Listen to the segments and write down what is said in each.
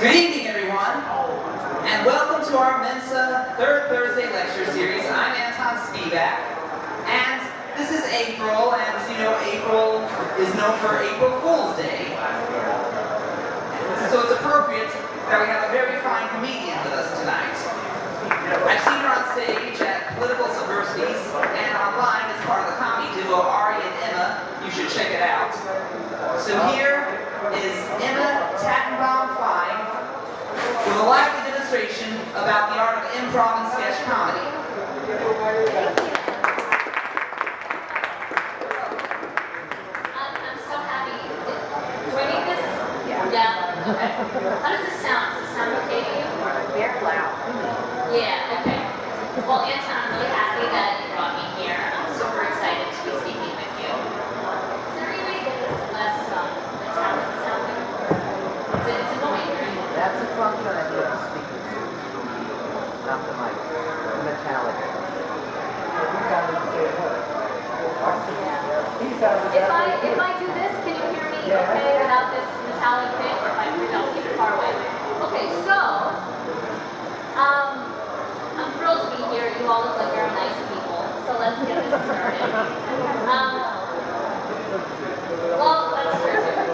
Good evening, everyone, and welcome to our Mensa Third Thursday lecture series. I'm Anton Spivack, and this is April, and as you know, April is known for April Fool's Day. So it's appropriate that we have a very fine comedian with us tonight. I've seen her on stage at Political Subversities and online as part of the comedy duo Ari and Emma. You should check it out. So here is Emma Tattenbaum-Fine with a lively demonstration about the art of improv and sketch comedy. I'm so happy. Do I need this? Yeah. Okay. How does this sound? Does it sound okay to you? Very loud. Yeah, okay. Well, Anton, I'm really happy that you brought me here. I'm super excited to be speaking with you. Is there any way to get this less metallic sounding? It's annoying, right? That's a function of the speaker. Not the mic. The metallic. If I do this, can you hear me okay without this metallic thing? Or if I don't keep it far away? Okay, so I'm thrilled to be here. You all look like very nice people. So let's get this started. Well, that's true too.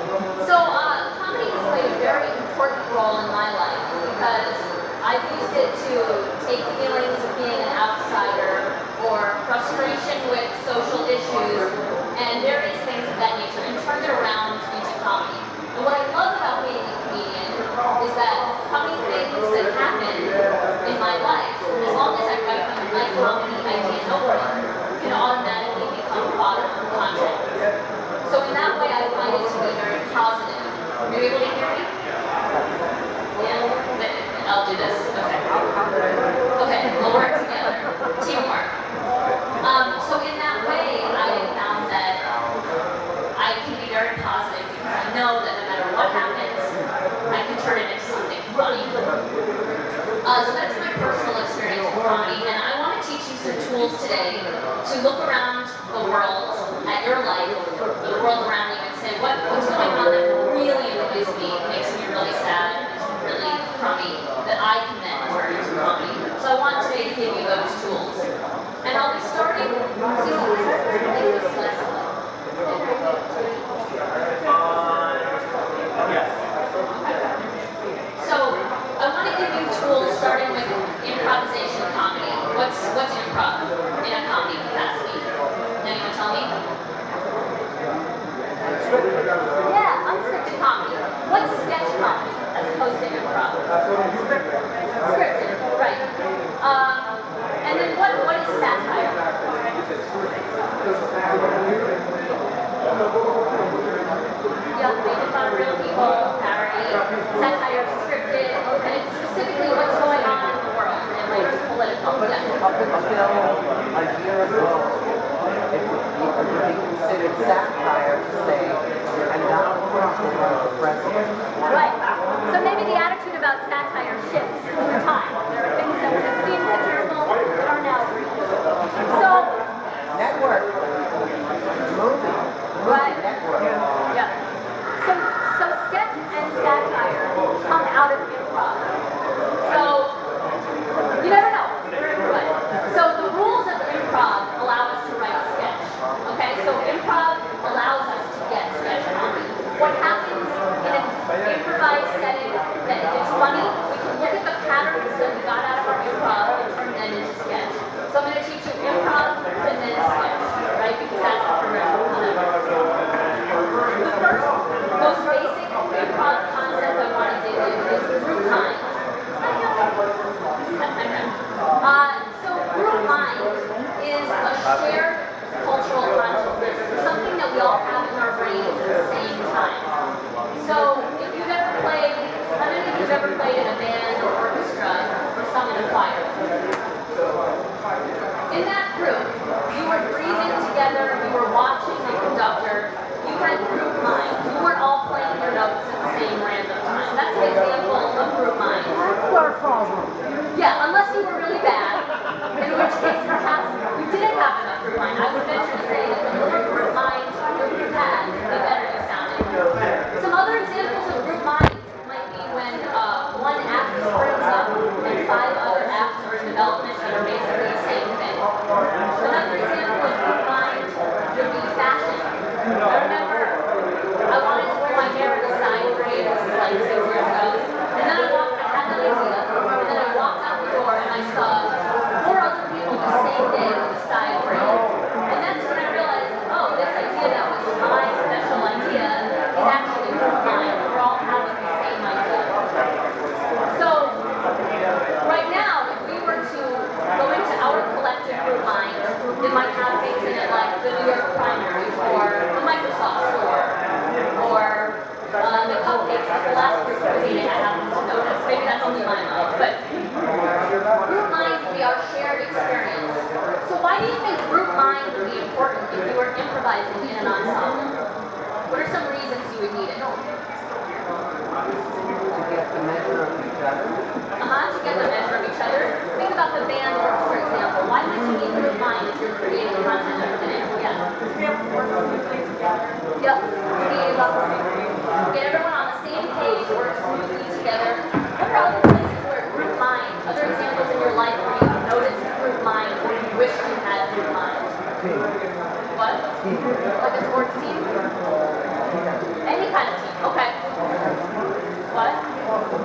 So comedy has played a very important role in my life because I've used it to take feelings of being an outsider or frustration with social issues and various things of that nature and turn it around into comedy. And what I love about being a comedian is that comedy things that happen in my life, as long as I write them in my comedy idea notebook, can automatically become fodder for content. So in that way, I find it to be very positive. Are you able to hear me? Yeah, I'll do this. Okay. Okay, we'll work together. Teamwork. So in that way, I found that I can be very positive because I know that no matter what happens, I can turn it into something funny. So that's my personal experience with comedy, and I want to teach you some tools today to look around the world at your life, the world around you, and say what's going on that really annoys me, makes me really sad, is really crummy, that I can then turn into comedy. So I want today to give you those tools. And I'll be starting So I want to give you tools starting with improvisation comedy. What's improv in a comedy capacity? Anyone tell me? Yeah, unscripted comedy. What's sketch comedy as opposed to improv? Scripted, right. And then what is satire? Yeah, made fun of real people, parody. Satire is scripted, and it's specifically what's going on in the world, and like political. Yeah. Up until a year ago, it would be considered satire to say, and now the president. Right. So maybe the attitude about satire shifts over time. There are things that would have seemed satirical that are now real. So, Network. Movie. right. Network. Yeah. So sketch and satire come out of improv. So you never know. Right. So the rules of improv allow us to write a sketch. Okay. So improv allows us to get sketch comedy. What happens in an improvised setting that if it's funny, we can look at the patterns that we got out of our improv and turn them into sketch. So I'm going to teach you improv and then sketch, right? Because that's the progression. The first, most basic improv concept I want to give you is group mind. So group mind is a shared cultural consciousness, something that we all have in our brains at the same time. So if you've ever played, how many of you have ever played in a band or orchestra or sung in a choir? In that group, you were breathing together, you were watching the conductor, you had group mind. You weren't all playing your notes at the same random time. That's an example of group mind. That's our problem. Yeah, unless you were really bad, in which case perhaps you didn't have enough group mind. I would venture to say that the more group mind your group had, the better you sounded. Some other examples of group mind might be when that are basically the same thing. Another example of group mind would be fashion. I remember I wanted to wear my hair in a side braid, this is like 6 years ago, and then I had that idea, and then I walked out the door and I saw 4 other people the same day with a side braid. And that's when I realized, oh, this idea that was my special idea is actually group mind. We're all having the same idea. So, right now, if we were to go into our collective group mind, it might have things in it like the New York primary, or the Microsoft store, or the cupcakes that the last group was eating, I happen to notice. Maybe that's only my mind, but group mind would be our shared experience. So why do you think group mind would be important if you were improvising in an ensemble? What are some reasons you would need it? To get the measure of each other. To get the measure of each other. Think about the band work, for example. Why might you need group mind if you're creating content in it? Yeah. We have to work smoothly together. Yep. Get everyone on the same page, work smoothly together. What are other places where group mind, other examples in your life where you noticed group mind or you wish you had group mind? What? Like a sports team? Any kind of team. Okay. What?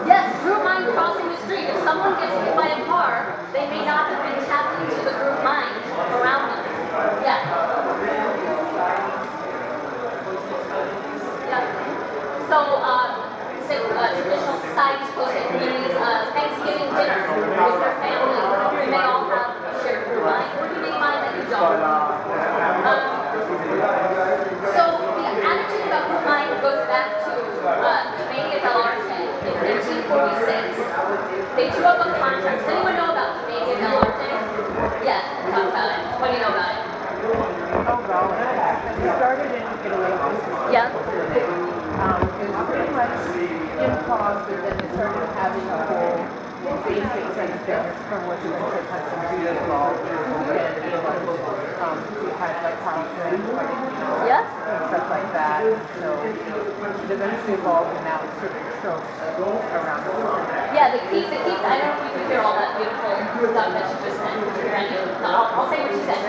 Yes, group mind crossing the street. If someone gets hit by a car, they may not have been tapped into the group mind around them. Yeah. So, traditional societies, close-knit communities, Thanksgiving dinner with your family, you may all have a shared group mind, or you may find that you don't. So, the attitude about group mind goes back to Commedia dell'arte in 1946. They drew up a contract. Does anyone know about Commedia dell'arte? Yeah, talk about it. What do you know about it? It started in Italy. Yeah. It was pretty much improv, but then they started having a whole basic things from which you could have some beauty involved. And we had like Carlton, Yeah. and stuff like that. So it eventually evolved, and now it's sort of tropes around the world. Yeah, the key, I don't know if you can hear all that beautiful stuff that she just said. I'll say what she said.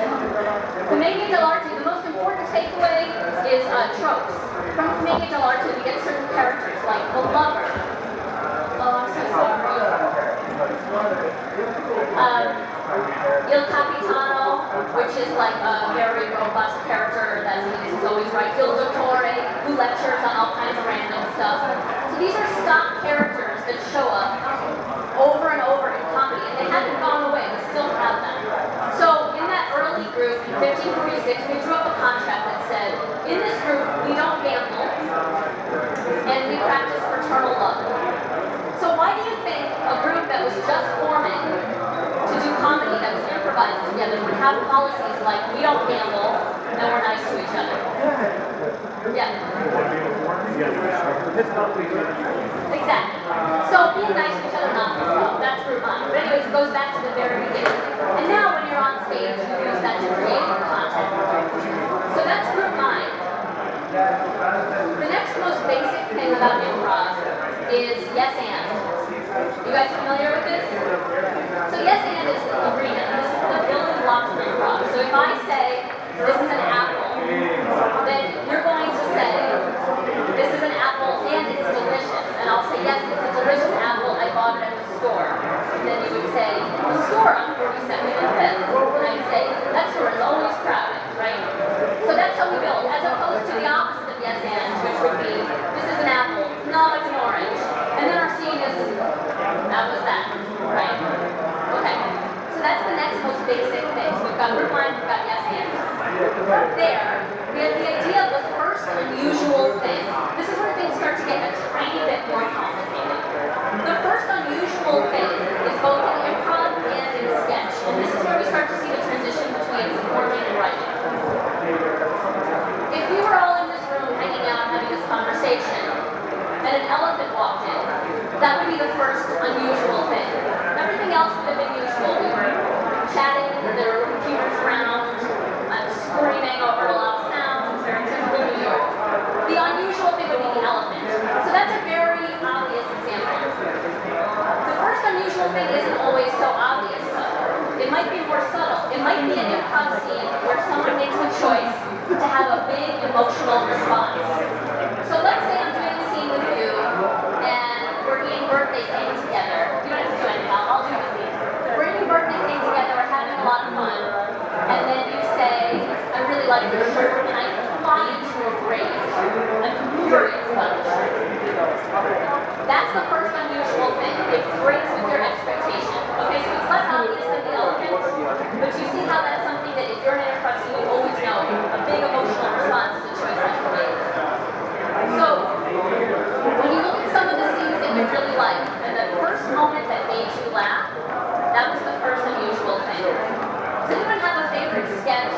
Commedia dell'arte, the most important takeaway is tropes. From Commedia dell'arte, we get certain characters like the lover. Oh, I'm so sorry. Il Capitano, which is like a very robust character that is always right. Il Dottore, who lectures on all kinds of random stuff. So these are stock characters that show up over and over in comedy, and they haven't gone away. We still have them. So in that early group, in 1546, we drew up a contract that said, in this group, we don't gamble, and we practice fraternal love. So why do you think a group that was just forming to do comedy, that was improvised together, would have policies like, we don't gamble, and we're nice to each other? Yeah. Exactly. So being nice to each other, not yourself, that's group mind. But anyways, it goes back to the very beginning. And now when you're on stage, you use that to create content. So that's group mind. The next most basic thing about improv is yes and. You guys familiar with this? So yes and is agreement. This is the building blocks of improv. So if I say, this is an apple, then you're going to say, this is an apple and it's delicious. And I'll say, yes, it's a delicious apple. I bought it at the store. And then you would say, the store on 42nd and 5th. And I'd say, that store is always crowded, right? So that's how we build, as opposed to the opposite of yes and, which would be, this is an apple. No, it's an orange. And then our scene is, that was that, right? Okay. So that's the next most basic thing. So we've got group mind, we've got yes and. From there, we have the idea of the first unusual thing. This is where things start to get a tiny bit more complicated. The first unusual thing is both in improv and in sketch. And this is where we start to see the transition between performing and writing. If we were all in this room hanging out having this conversation, and an elephant walked in, that would be the first unusual thing. Everything else would have been usual. We were chatting, there were computers around, I'm screaming over a lot of sounds, it's very typical New York. The unusual thing would be the elephant. So that's a very obvious example. The first unusual thing isn't always so obvious though. It might be more subtle. It might be an improv scene where someone makes a choice to have a big emotional response. So let's say I'm doing a scene with you, and we're eating birthday cake together. You don't have to do anything, I'll do the scene. We're eating birthday cake together, we're having a lot of fun, and then you say, I really like your shirt, and I fly into a rage. I'm furious about the shirt. That's the first unusual thing. It breaks with your expectation. Okay, so it's less obvious than the elephant, but you see how that's something that if you're in an improv scene, you always know a big emotional response is a choice that you make. So, when you look at some of the scenes that you really like, and the first moment that made you laugh, that was the first unusual thing. Does anyone have a favorite sketch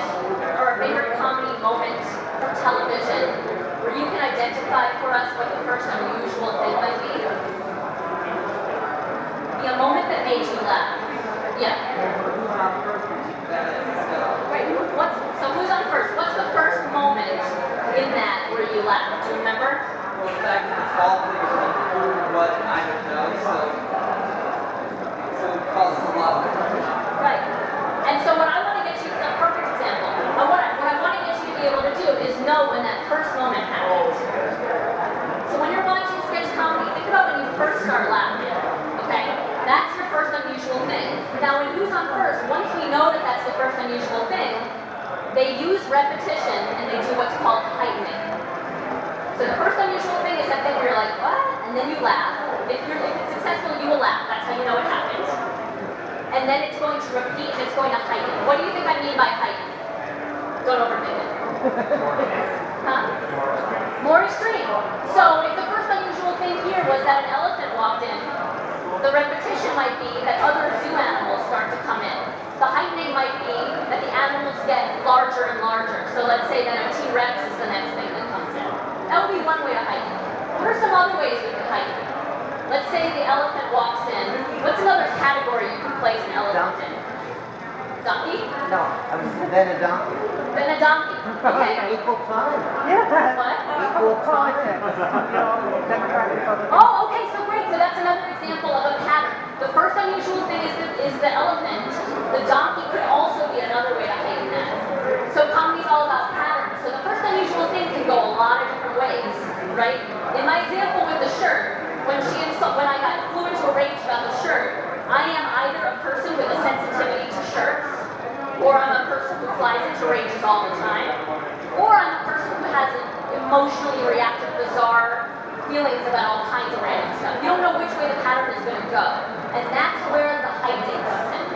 or a favorite comedy moment from television where you can identify for us what the first unusual thing might be? Be a moment that made you laugh. Yeah. Right. So who's on first? What's the first moment in that where you laughed? Do you remember? Well, the fact that it's all things what I don't know, so it causes a lot of confusion. Right. And so what I want to get you is a perfect example. What I want to get you to be able to do is know when that first moment happened. So when you're watching sketch comedy, think about when you first start laughing. Okay? That's your first unusual thing. Now when who's on first, once we know that that's the first unusual thing, they use repetition and they do what's called heightening. So the first unusual thing is that thing where you're like, what? And then you laugh. If it's successful, you will laugh. That's how you know it happened. And then it's going to repeat and it's going to heighten. What do you think I mean by heighten? Don't overthink it. Huh? More extreme. So if the first unusual thing here was that an elephant walked in, the repetition might be that other zoo animals start to come in. The heightening might be that the animals get larger and larger. So let's say that a T-Rex is the next thing that comes in. That would be one way to heighten. What are some other ways we could heighten? Let's say the elephant walks in. What's another category you could place an elephant in? Donkey? No, then a donkey. Then a donkey. Okay. Equal time. Yeah. What? Equal time. Oh, okay, so great. So that's another example of a pattern. The first unusual thing is the elephant. The donkey could also be another way to heighten that. So comedy's all about patterns. So the first unusual thing can go a lot of different ways, right? In my example with the shirt, when I flew into a rage about the shirt, I am either a person with a sensitivity to shirts, or I'm a person who flies into rages all the time, or I'm a person who has emotionally reactive, bizarre feelings about all kinds of random stuff. You don't know which way the pattern is going to go. And that's where the heightening comes in.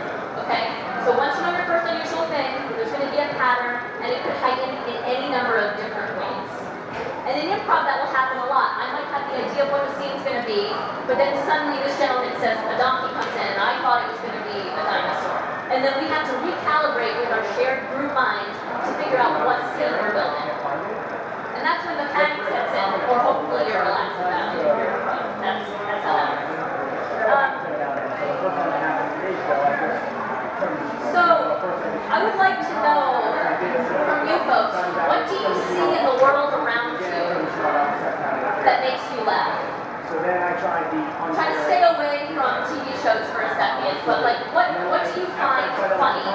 Okay? So once you know your first unusual thing, there's going to be a pattern, and it could heighten in any number of different ways. And in improv, that will happen a lot. I might have the idea of what the scene's going to be, but then suddenly this gentleman says a donkey comes in, and I thought it was going to be a dinosaur. And then we have to recalibrate with our shared group mind to figure out what scene we're building. And that's when the panic sets in, or hopefully you're relaxed about it. That's how that works. So, I would like to know from you folks, what do you see in the world around you that makes you laugh? Try to stay away from TV shows for a second, but like, what do you find funny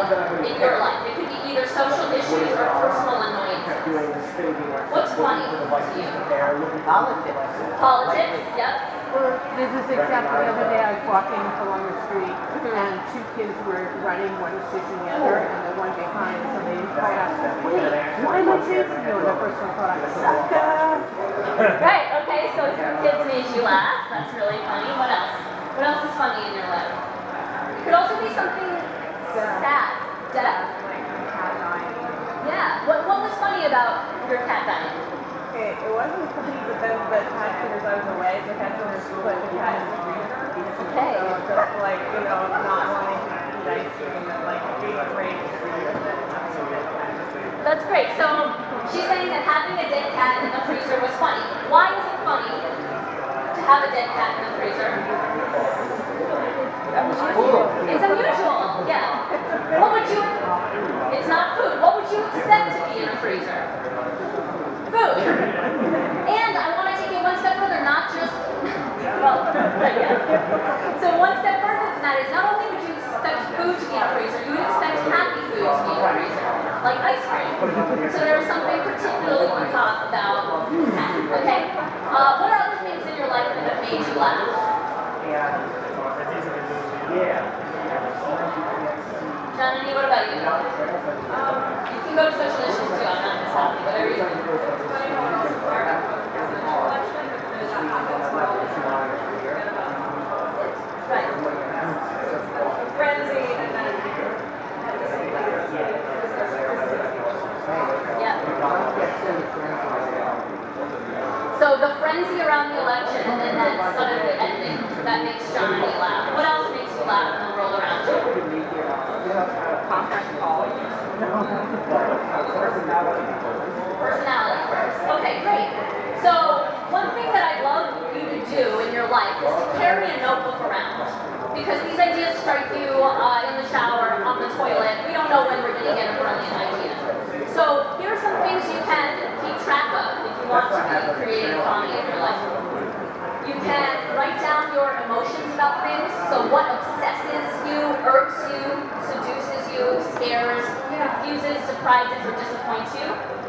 in your life? It could be either social issues or personal annoyances. What's funny to you? Politics. Politics, yep. There's this example the other day. I was walking along the street and two kids were running, one was chasing the other, and the one behind, so they called out, wait, why am I chasing you? And the first one called out, sucker! Right, okay, so kids made you laugh. That's really funny. What else? What else is funny in your life? It could also be something sad. Death? Yeah. What was funny about your cat dying? Okay, it wasn't funny, but then the cat sitters I was away, the cat sitters put the cat in the freezer. Okay. So just like, not wanting to eat ice cream and like being afraid to freeze it. That's great. So she's saying that having a dead cat in the freezer was funny. Why is it funny to have a dead cat in the freezer? That was cool. It's unusual. Yeah. What would you? It's not food. What would you expect to be in a freezer? Food. And I want to take it one step further, not just, well, yes. So one step further than that is not only would you expect expect food to be in a freezer. You would expect happy food to be in a freezer, like ice cream. So there's something particularly macabre about that, okay? What are other things in your life that have made you laugh? Janani, what about you? You can go to social issues too, I'm not just happy, whatever you want. Right. Frenzy and then Yeah. So the frenzy around the election and then that suddenly ending, that makes Johnny laugh. What else makes you laugh in the world around you? conference call. Personality first. Okay, great. So one thing that I'd love you to do in your life is to carry a notebook around. Because these ideas strike you in the shower, on the toilet. We don't know when we're going to get a brilliant idea. So here are some things you can keep track of if you want to be creating comedy in your life. You can write down your emotions about things. So what obsesses you, irks you, seduces you, scares, confuses, surprises, or disappoints you.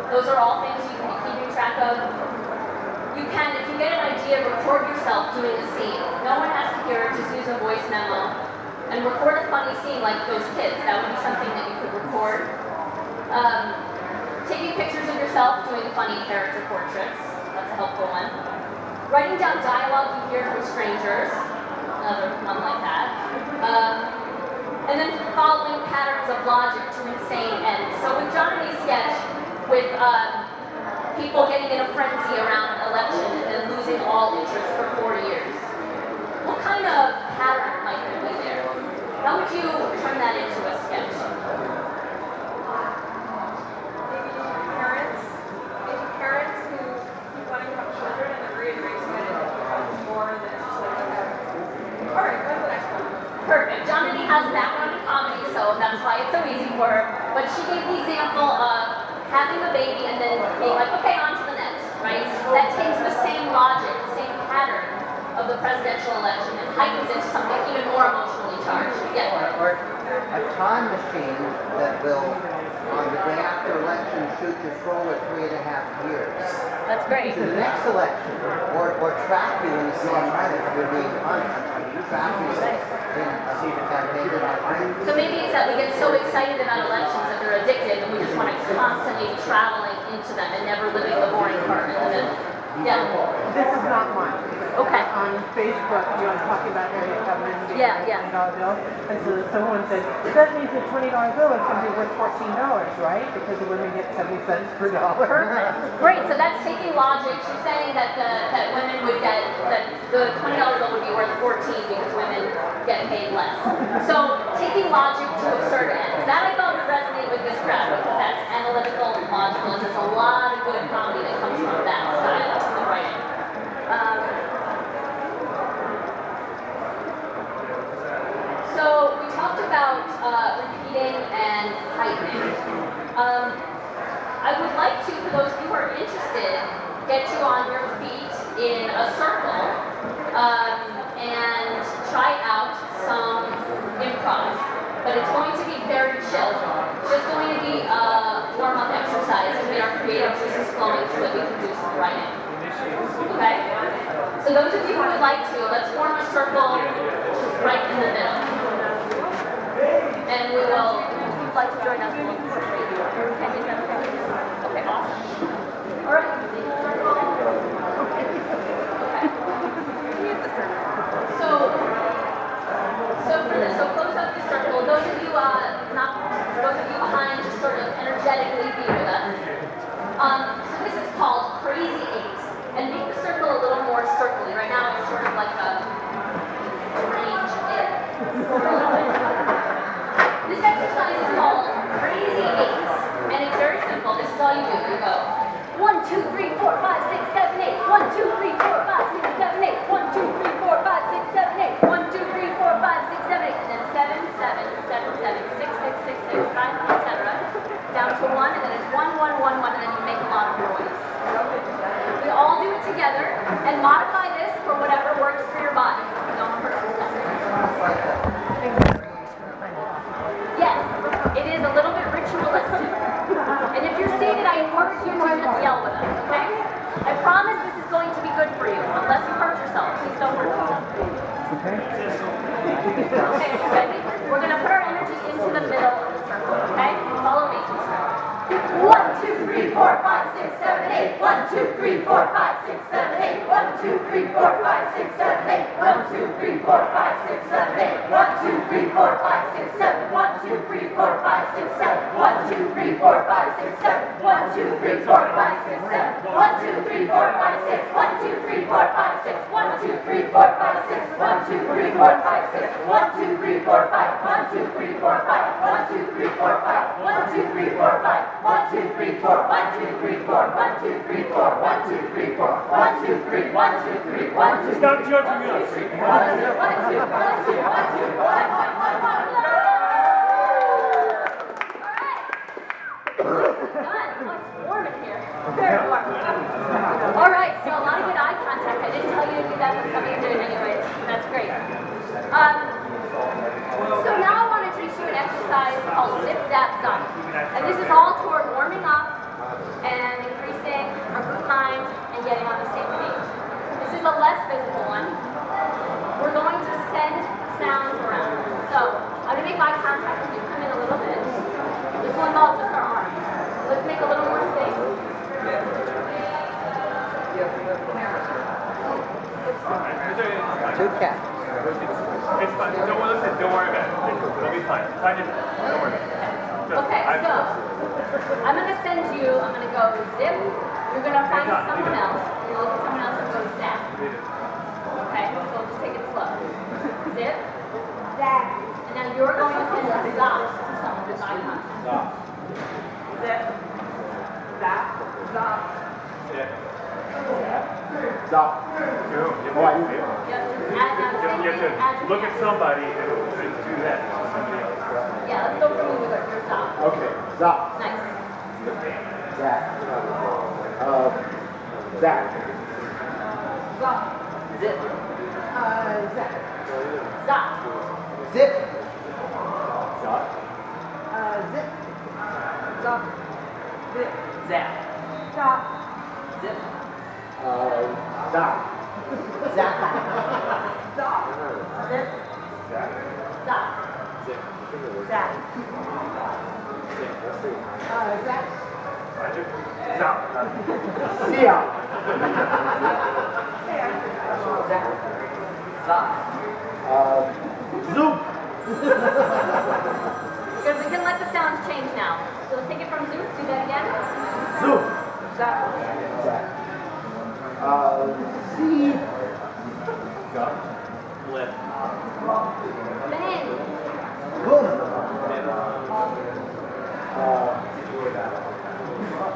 Those are all things you can be keeping track of. You can, if you get an idea, record yourself doing a scene. No one has to hear it, just use a voice memo. And record a funny scene like those kids. That would be something that you could record. Taking pictures of yourself doing funny character portraits. That's a helpful one. Writing down dialogue you hear from strangers. Another one like that. And then following patterns of logic to insane ends. So with Johnny's sketch, with people getting in a frenzy around an election and then losing all interest for 4 years. What kind of pattern might there be there? How would you turn that into a sketch? Maybe parents who keep wanting to have children and they're reiterating that it becomes more than it's just like okay. Alright, what's the next one? Perfect. Johnny has a background in comedy, so that's why it's so easy for her. But she gave the example of having a baby and then being like, okay, on to the next, right? That takes the same logic, the same pattern of the presidential election and heightens it to something even more emotionally charged. Yeah. Or a time machine that will, on the day after election, shoot your forward 3.5 years. That's great. To the next election, or track you in the same way that you're being punished. Track you in a campaign that So maybe it's that we get so excited about elections that they're addicted and we just want to constantly be traveling into them and never living the boring part in the middle. Yeah. This is not mine. Okay. On Facebook, you know, talking about Harriet Tubman getting Yeah. a $20 bill. And so someone said, that means a $20 bill is going to be worth $14, right? Because the women get 70 cents per dollar. Perfect. Great. So that's taking logic. She's saying that that women would get, that the $20 bill would be worth 14 because women get paid less. So taking logic to absurd ends. That I thought would resonate with this crowd because that's analytical and logical. And there's a lot of good comedy that comes from that style of writing. So we talked about repeating and heightening. I would like to, for those of you who are interested, get you on your feet in a circle and try out some improv. But it's going to be very chill. It's just going to be a warm-up exercise to get our creative juices flowing so that we can do some writing. Okay? So those of you who would like to, let's form a circle just right in the middle. And we will, if you'd like to join us, we'll incorporate you. Okay, is that okay? Okay, awesome. All right. Okay. So close up the circle. Those of you behind, just sort of energetically be with us. So this is called Crazy Eights. And make the circle a little more circly. Right now it's sort of like a range in. This exercise is called Crazy Eights. And it's very simple. This is all you do. You go 1, 2, 3, 4, 5, 6, 7, 8. 1, 2, 3, 4, 5, 6, 7, 8. 1, 2, 3, 4, 5, 6, 7, 8. 1, 2, 3, 4, 5, 6, 7, 8. And then 7, 7, 7, 7, 6, 6, 6, 6, 5, etc. Down to 1, and then it's 1, 1, 1, 1, and then you make a lot of noise. We all do it together and modify this for whatever works for your body. Don't hurt yourself. Okay, ready? We're gonna put our energy into the middle of the circle, okay? Follow me. 1, 2, 3, 4, 5, 6, 7, 8. 1, 2, 3, 4, 5, 6, 7, 8. 1, 2, 3, 4, 5, 6, 7, 8. 1, 2, 3, 4, 5, 6, 7, 8. 1, 2, 3, 4, 5, 6, 7. 1, 2, 3, 4, 5, 6, 7. 1, 2, 3, 4, 5, 6, 7. 1, 2, 3, 4, 5, 6, 7. 1, 2, 3, 4, 5, 6. 1, 2, 3, 4, 5, 6. 1, 2, 3, 4, 5, 6. 1, 2, 3, 4, 5, 6. 1, 2, 3, 4, 5. 1, 2, 3, 4, 5. 1, 2, 3, 4, 5. 1, 2, 3, 4, 5. 1, 2, 3, 4. 1, 2, 3, 4. 1, 2, 3, 4. 1, 2, 3, 4. 1, 2, 3. 1, 2, 3. 1, 2, 3. Stop judging us. 1, 2, 1, 2, 1, 2, 1, 2, 1, 1, 1, 1. All right, so a lot of good eye contact. I didn't tell you to do that, but some of you did anyway. That's great. So now I want to teach you an exercise called Zip Zap Zop. And this is all toward warming up and increasing our group mind and getting on the same page. This is a less physical one. We're going to send sounds around. So I'm going to make eye contact with you. Come in a little bit. This will involve just our arms. Let's make a little more space. Two cats. It's fine. Don't worry about it. It'll be fine. Don't worry about it. Okay, so I'm going to send you, I'm going to go zip. You're going to find someone else. You're going to look at someone else and go zap. Okay, so just take it slow. Zip. Zap. And now you're going to send a zop to someone with eye contact. Zip. Zap. Zop. Stop. You have to look at somebody and do that to somebody else. Yeah, let's go from you with your zop. Okay. Stop. Nice. Zach. Zach. Zop. Zip. Zap. Zop. Zip. Zip. Zop. Zip. Zap. Zop. Zip. Zap. Zap. Zop. Zip. Zop. Zap. Zap. Sia. Zoom. Good, we can let the sounds change now. So let's take it from zoom. Do that again. Zoom. Zap. See. Lip. Bang. Boom.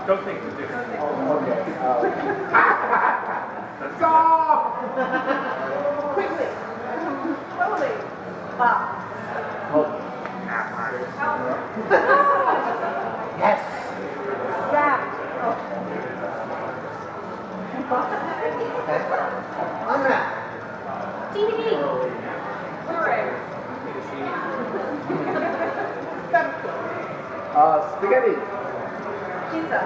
Don't think to do. Okay. Stop. Quickly. Slowly. Bop. Yes. Zap. Okay. Unwrap. DVD. Blu-ray. Spaghetti. Pizza.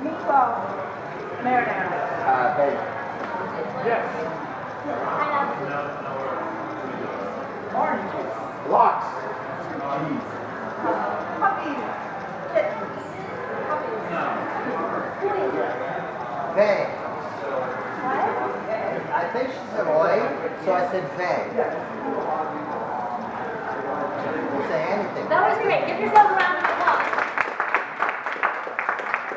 Meatball. Marinara. Bacon. Yes. Pineapple. Orange juice. Lox. Puppies. Kittens. Puppies. Vay. What? I think she said oi, so I said vay. We'll say anything. That was great. Give yourselves a round of applause.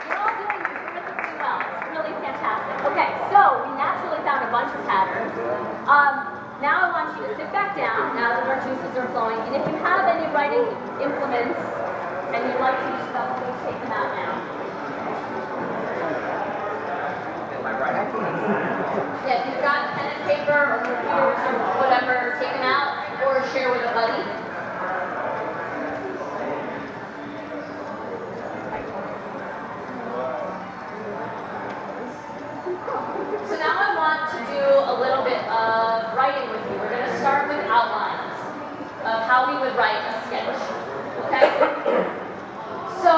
You're all doing terrifically well. It's really fantastic. Okay, so we naturally found a bunch of patterns. Now I want you to sit back down now that our juices are flowing. And if you have any writing implements and you'd like to use them, please take them out now. Yeah, if you've got pen and paper or computers or whatever, take them out or share with a buddy. So now I want to do a little bit of writing with you. We're going to start with outlines of how we would write a sketch. Okay? So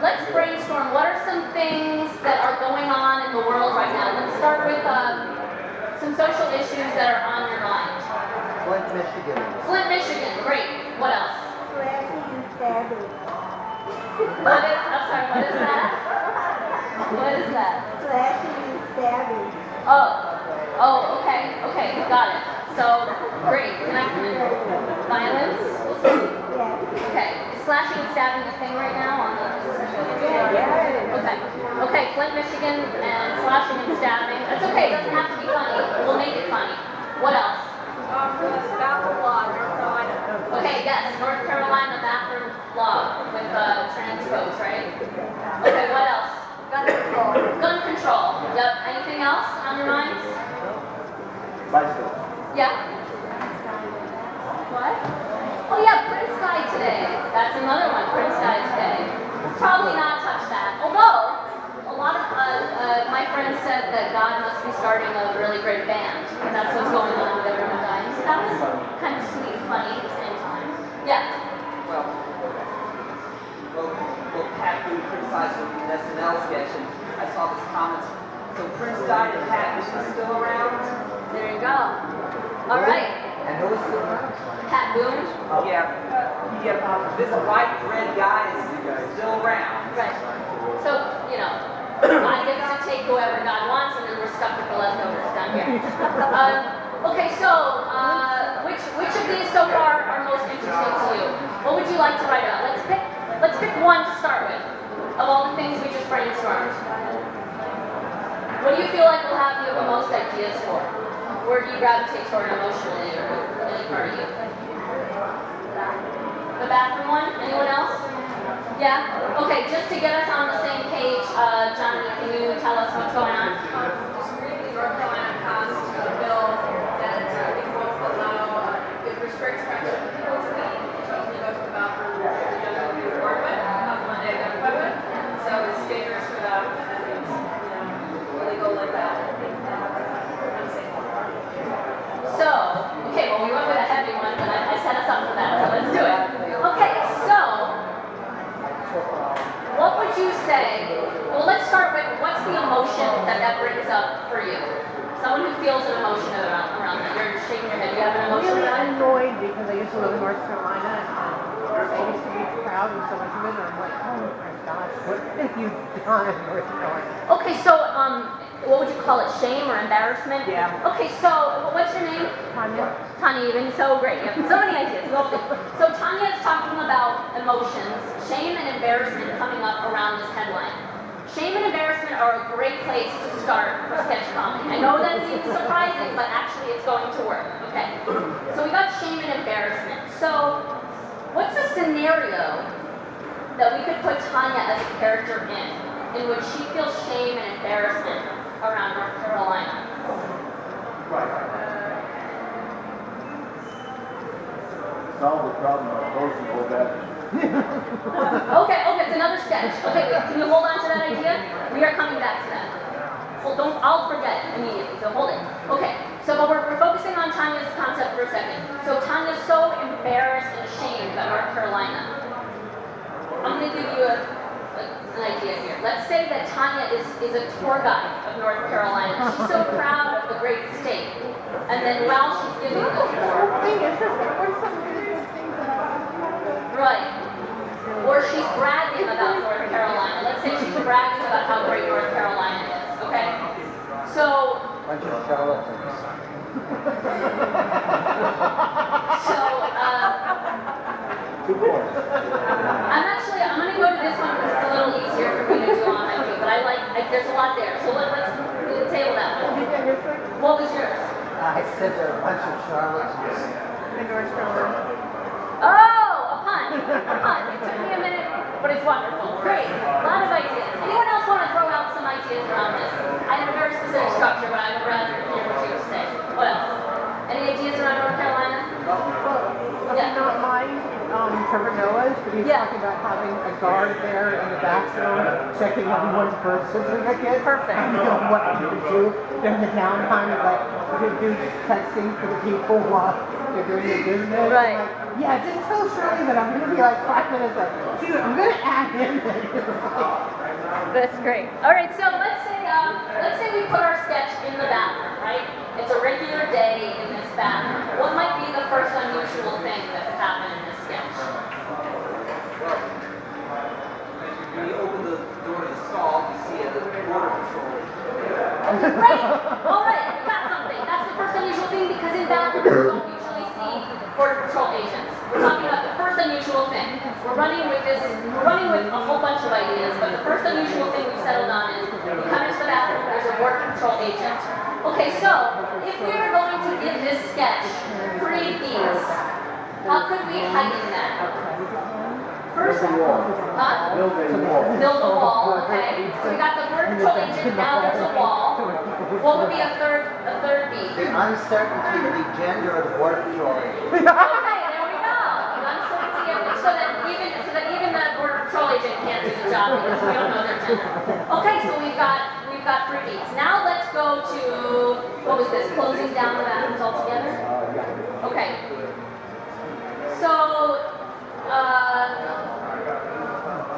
let's brainstorm. What are some things that are going on in the world right now? Let's start with some social issues that are on your mind. Flint, Michigan. Flint, Michigan. Great. What else? Slashing and stabbing. I'm sorry, what is that? What is that? Slashing and stabbing. Oh, okay, got it. So, great. Can I violence? We'll see. Yes. Okay. Is slashing and stabbing a thing right now on the Okay, Flint, Michigan, and slashing and stabbing. That's okay, it doesn't have to be funny. We'll make it funny. What else? Bathroom law, North Carolina. Okay, yes, North Carolina bathroom law with trans folks, right? Okay, what else? Gun control. Gun control. Yep. Anything else on your minds? Bicycle. Yeah. What? Oh yeah, Prince died today. That's another one. Prince died today. Probably not touch that. Although a lot of my friends said that God must be starting a really great band, and that's what's going on with everyone dying. So that was kind of sweet, funny at the same time. Yeah. Well, Pat Boone criticized the SNL sketch, and I saw this comment. So Prince died and Pat Boone is still around? There you go. All right. And who was still around? Pat Boone. Yeah. This white red guy is still around. Right. So, you know, God gets to take whoever God wants, and then we're stuck with the leftovers down here. Okay, so which of these so far are most interesting to you? What would you like to write about? Let's pick one to start with, of all the things we just brainstormed. What do you feel like will have you the most ideas for? Where do you gravitate toward emotionally, or any part of you? The bathroom one? Anyone else? Yeah? Okay, just to get us on the same page, Johnny, can you tell us what's going on? Just briefly, North Carolina passed a bill that would allow, it restricts friendship with people to meet, which only go to the bathroom if the gender will be born with, not the one they identify with. So it's dangerous for them, and it's, illegal like that. So, okay, well, we went with a heavy one, but I set us up for that, so let's do it. Okay, so, what would you say? Well, let's start with what's the emotion that brings up for you? Someone who feels an emotion around that. You're shaking your head. Do you have an emotion Really around it? annoyed because I used to live in North Carolina and I used to be proud of so much of it, and I'm like, oh my gosh, what have you done in North Carolina? Okay, so, what would you call it? Shame or embarrassment? Yeah. Okay, so, what's your name? Tanya? Tanya, you've been so great. You have so many ideas. So Tanya is talking about emotions, shame and embarrassment coming up around this headline. Shame and embarrassment are a great place to start for sketch comedy. I know that seems surprising, but actually it's going to work. Okay. So we got shame and embarrassment. So what's a scenario that we could put Tanya as a character in which she feels shame and embarrassment around North Carolina? Solve the problem of those who go back. Okay, it's another sketch. Okay, wait, can you hold on to that idea? We are coming back to that. Well, I'll forget immediately, so hold it. Okay, so but we're focusing on Tanya's concept for a second. So Tanya's so embarrassed and ashamed about North Carolina. I'm going to give you an idea here. Let's say that Tanya is a tour guide of North Carolina. She's so proud of the great state. And then while she's giving the tour, right. Or she's bragging about North Carolina. Let's say she's bragging about how great North Carolina is, okay? So, Bunch of charlatans. I'm going to go to this one because it's a little easier for me to do on my feet, but there's a lot there. So let's table that one. What was yours? I said there are a bunch of charlatans. In North Carolina. Oh, a pun. It took me a minute, but it's wonderful. Great. A lot of ideas. Anyone else want to throw out some ideas around this? I have a very specific structure, but I would rather hear what you have to say. What else? Any ideas around North Carolina? Not mine, Trevor Noah's, but he's talking about having a guard there in the bathroom, checking everyone's birth certificate. Perfect. And what you could do during the downtime, like you could do texting for the people while they're doing their business. Right. Like, yeah, just tell Shirley that I'm going to be like 5 minutes like, dude, I'm going to add in That's great. All right, so let's say we put our sketch in the bathroom, right? It's a regular day in this bathroom. What might be the first unusual thing that happened in this sketch? When you open the door to the stall, you see a border patrol. Great! Alright, we got something. That's the first unusual thing because in bathrooms you don't usually see border patrol agents. We're talking about the first unusual thing. We're running with a whole bunch of ideas, but the first unusual thing we've settled on is we come into the bathroom, there's a border patrol agent. Okay, so if we were going to give this sketch 3 beats, how could we heighten that? First, Build a wall. huh? Build a wall. Build a wall, okay? So we got the border patrol agent, now there's a wall. What would be a third beat? The uncertainty of the gender of the border patrol agent. Okay, there we go. Uncertainty of it, so that even the border patrol agent can't do the job because we don't know their gender. Okay, so we've got 3 beats. Now let's go to, what was this? Closing down the bathrooms altogether? Okay. So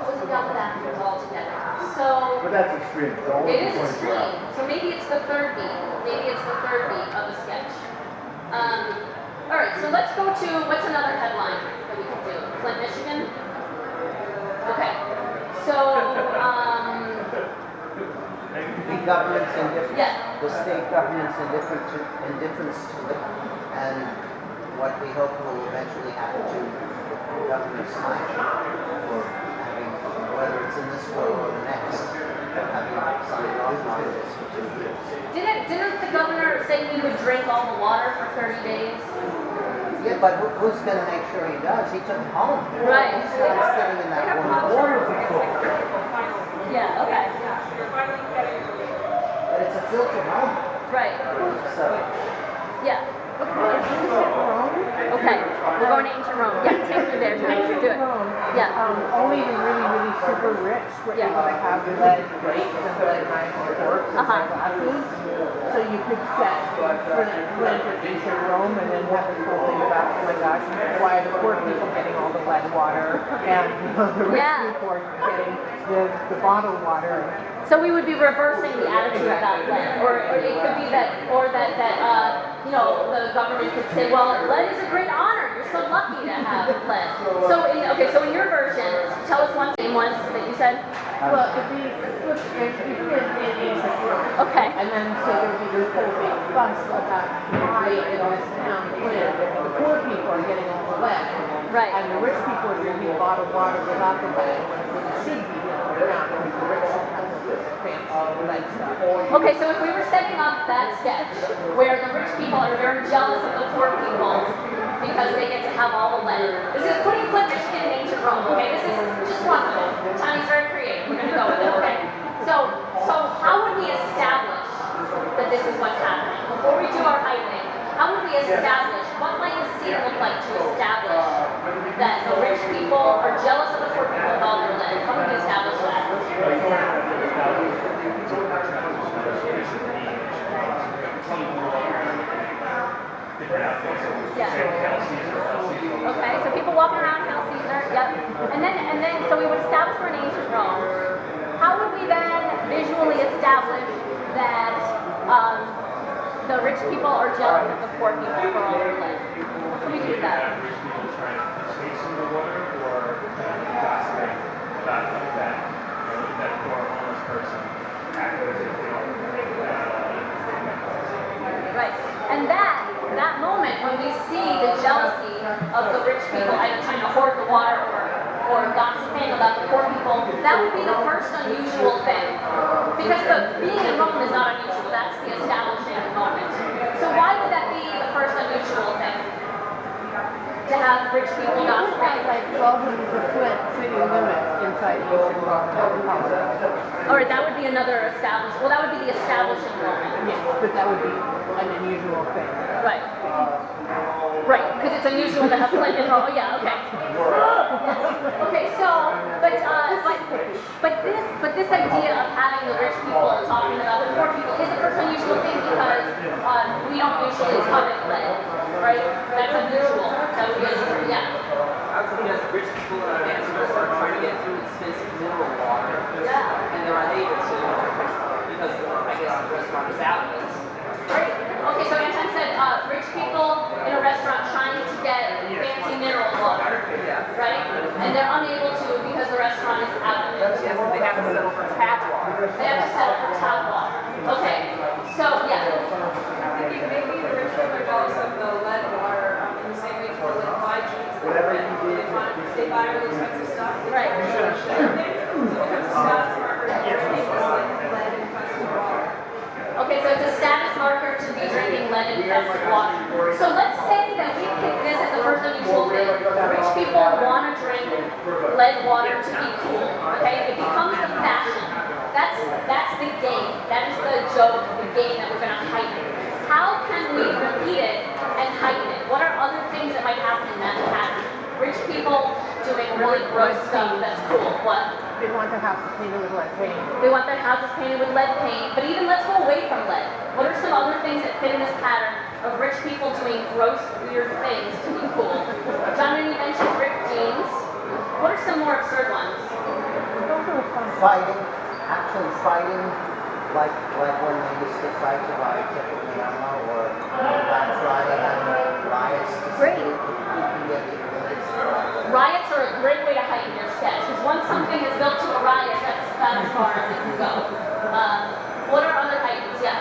closing down the bathrooms altogether. So But that's extreme. it is extreme. So maybe it's the 3rd beat. Maybe it's the 3rd beat of a sketch. All right. So let's go to what's another headline that we can do? Flint, Michigan. Okay. So The government's indifference. Yeah. The state government's indifference to it, and what we hope will eventually happen to the governor's sanction for having, whether it's in this world or the next, having signed off on this for 2 years. didn't the governor say we would drink all the water for 30 days? Yeah, but who's going to make sure he does? He took it home. Right. He's not sitting in that room. Yeah. Okay. But it's a filter home. Right. So, Yeah. Okay. We're going to ancient Rome. Yeah. Take me there tonight. Do it. Yeah. Only the really super rich were Yeah. able to have lead grapes and lead knives and forks and glasses. So you could set Flint or ancient Rome and then have this whole thing about, oh my gosh, why are the poor people getting all the lead water and the rich Yeah. people are getting the bottled water. So we would be reversing the attitude about lead, or it could be that the government could say, well, lead is a great honor. You're so lucky to have lead. So in your version, tell us one thing once that you said. Well, it'd be in ancient Rome. Okay. And then so there'd be this whole big fuss about why in this town, Flint, the poor people are getting all the lead. Right. And the rich people are drinking bottled water without the lead, when it should be the other way around, because the rich don't have this fancy lead stuff. Okay, so if we were setting up that sketch where the rich people are very jealous of the poor people because they get to have all the lead. This is putting Flint, Michigan in ancient Rome, okay? This is just one of them. Tony's very creative. We're gonna go with it, okay? So how would we establish that this is what's happening? Before we do our heightening, how would we establish, what might the scene look like to establish that the rich people are jealous of the poor people with all their lead? How would we establish that? Yeah. Okay, so people walking around Hail Caesar, yep. And then so we would establish for an ancient Rome. How would we then visually establish that the rich people are jealous of the poor people for all their lead? How can we do that? Right. And that moment when we see the jealousy of the rich people either trying to hoard the water or gossiping about the poor people, that would be the first unusual thing. Because being in Rome is not unusual, that's the establishing moment. So why would that be the first unusual thing? To have rich people gossiping? Like 1200 city limits inside ancient Rome. Or that would be another established, well that would be the establishing moment. Yes, but that would be an unusual thing. Right. Right, because it's unusual to have Flint in Rome. Yeah, okay. Okay, so, but this idea of having the rich people talking about the poor people is the first unusual thing because we don't usually covet lead, right? That's unusual. That would be unusual, yeah. I was thinking as rich people in a fancy restaurant trying to get through expensive mineral water. Yeah. And they're unable to because I guess the restaurant is outlets. Right. Okay, so Anton said rich people in a restaurant trying to and they're unable to because the restaurant is out of it. Yes, they have to settle for tap water. They have to settle for tap water. Okay, so yeah. Maybe the rich people are jealous of the lead water in the same way people like buy jeans. They buy really expensive stuff. Right. So it becomes a status marker to drink lead infested water. Okay, so it's a status marker to be drinking lead infested water. So let's say that we pick this as the first unusual thing. Rich people want to drink lead water to be cool. Okay, it becomes the fashion. That's the game. That is the joke, the game that we're going to heighten. How can we repeat it and heighten it? What are other things that might happen in that pattern? Rich people doing really gross stuff that's cool. What? They want their houses painted with lead paint. They want their houses painted with lead paint. But even let's go away from lead. What are some other things that fit in this pattern of rich people doing gross, weird things to be cool? John, you mentioned ripped jeans. What are some more absurd ones? Fighting, actually fighting, like when they used to fight to buy a ticket in Mensa or Black Friday and riots to Great. see who can get to the village. Riots are a great way to heighten your sketch, because once something is built to a riot, that's about as far as it can go. What are other heightens? Yeah.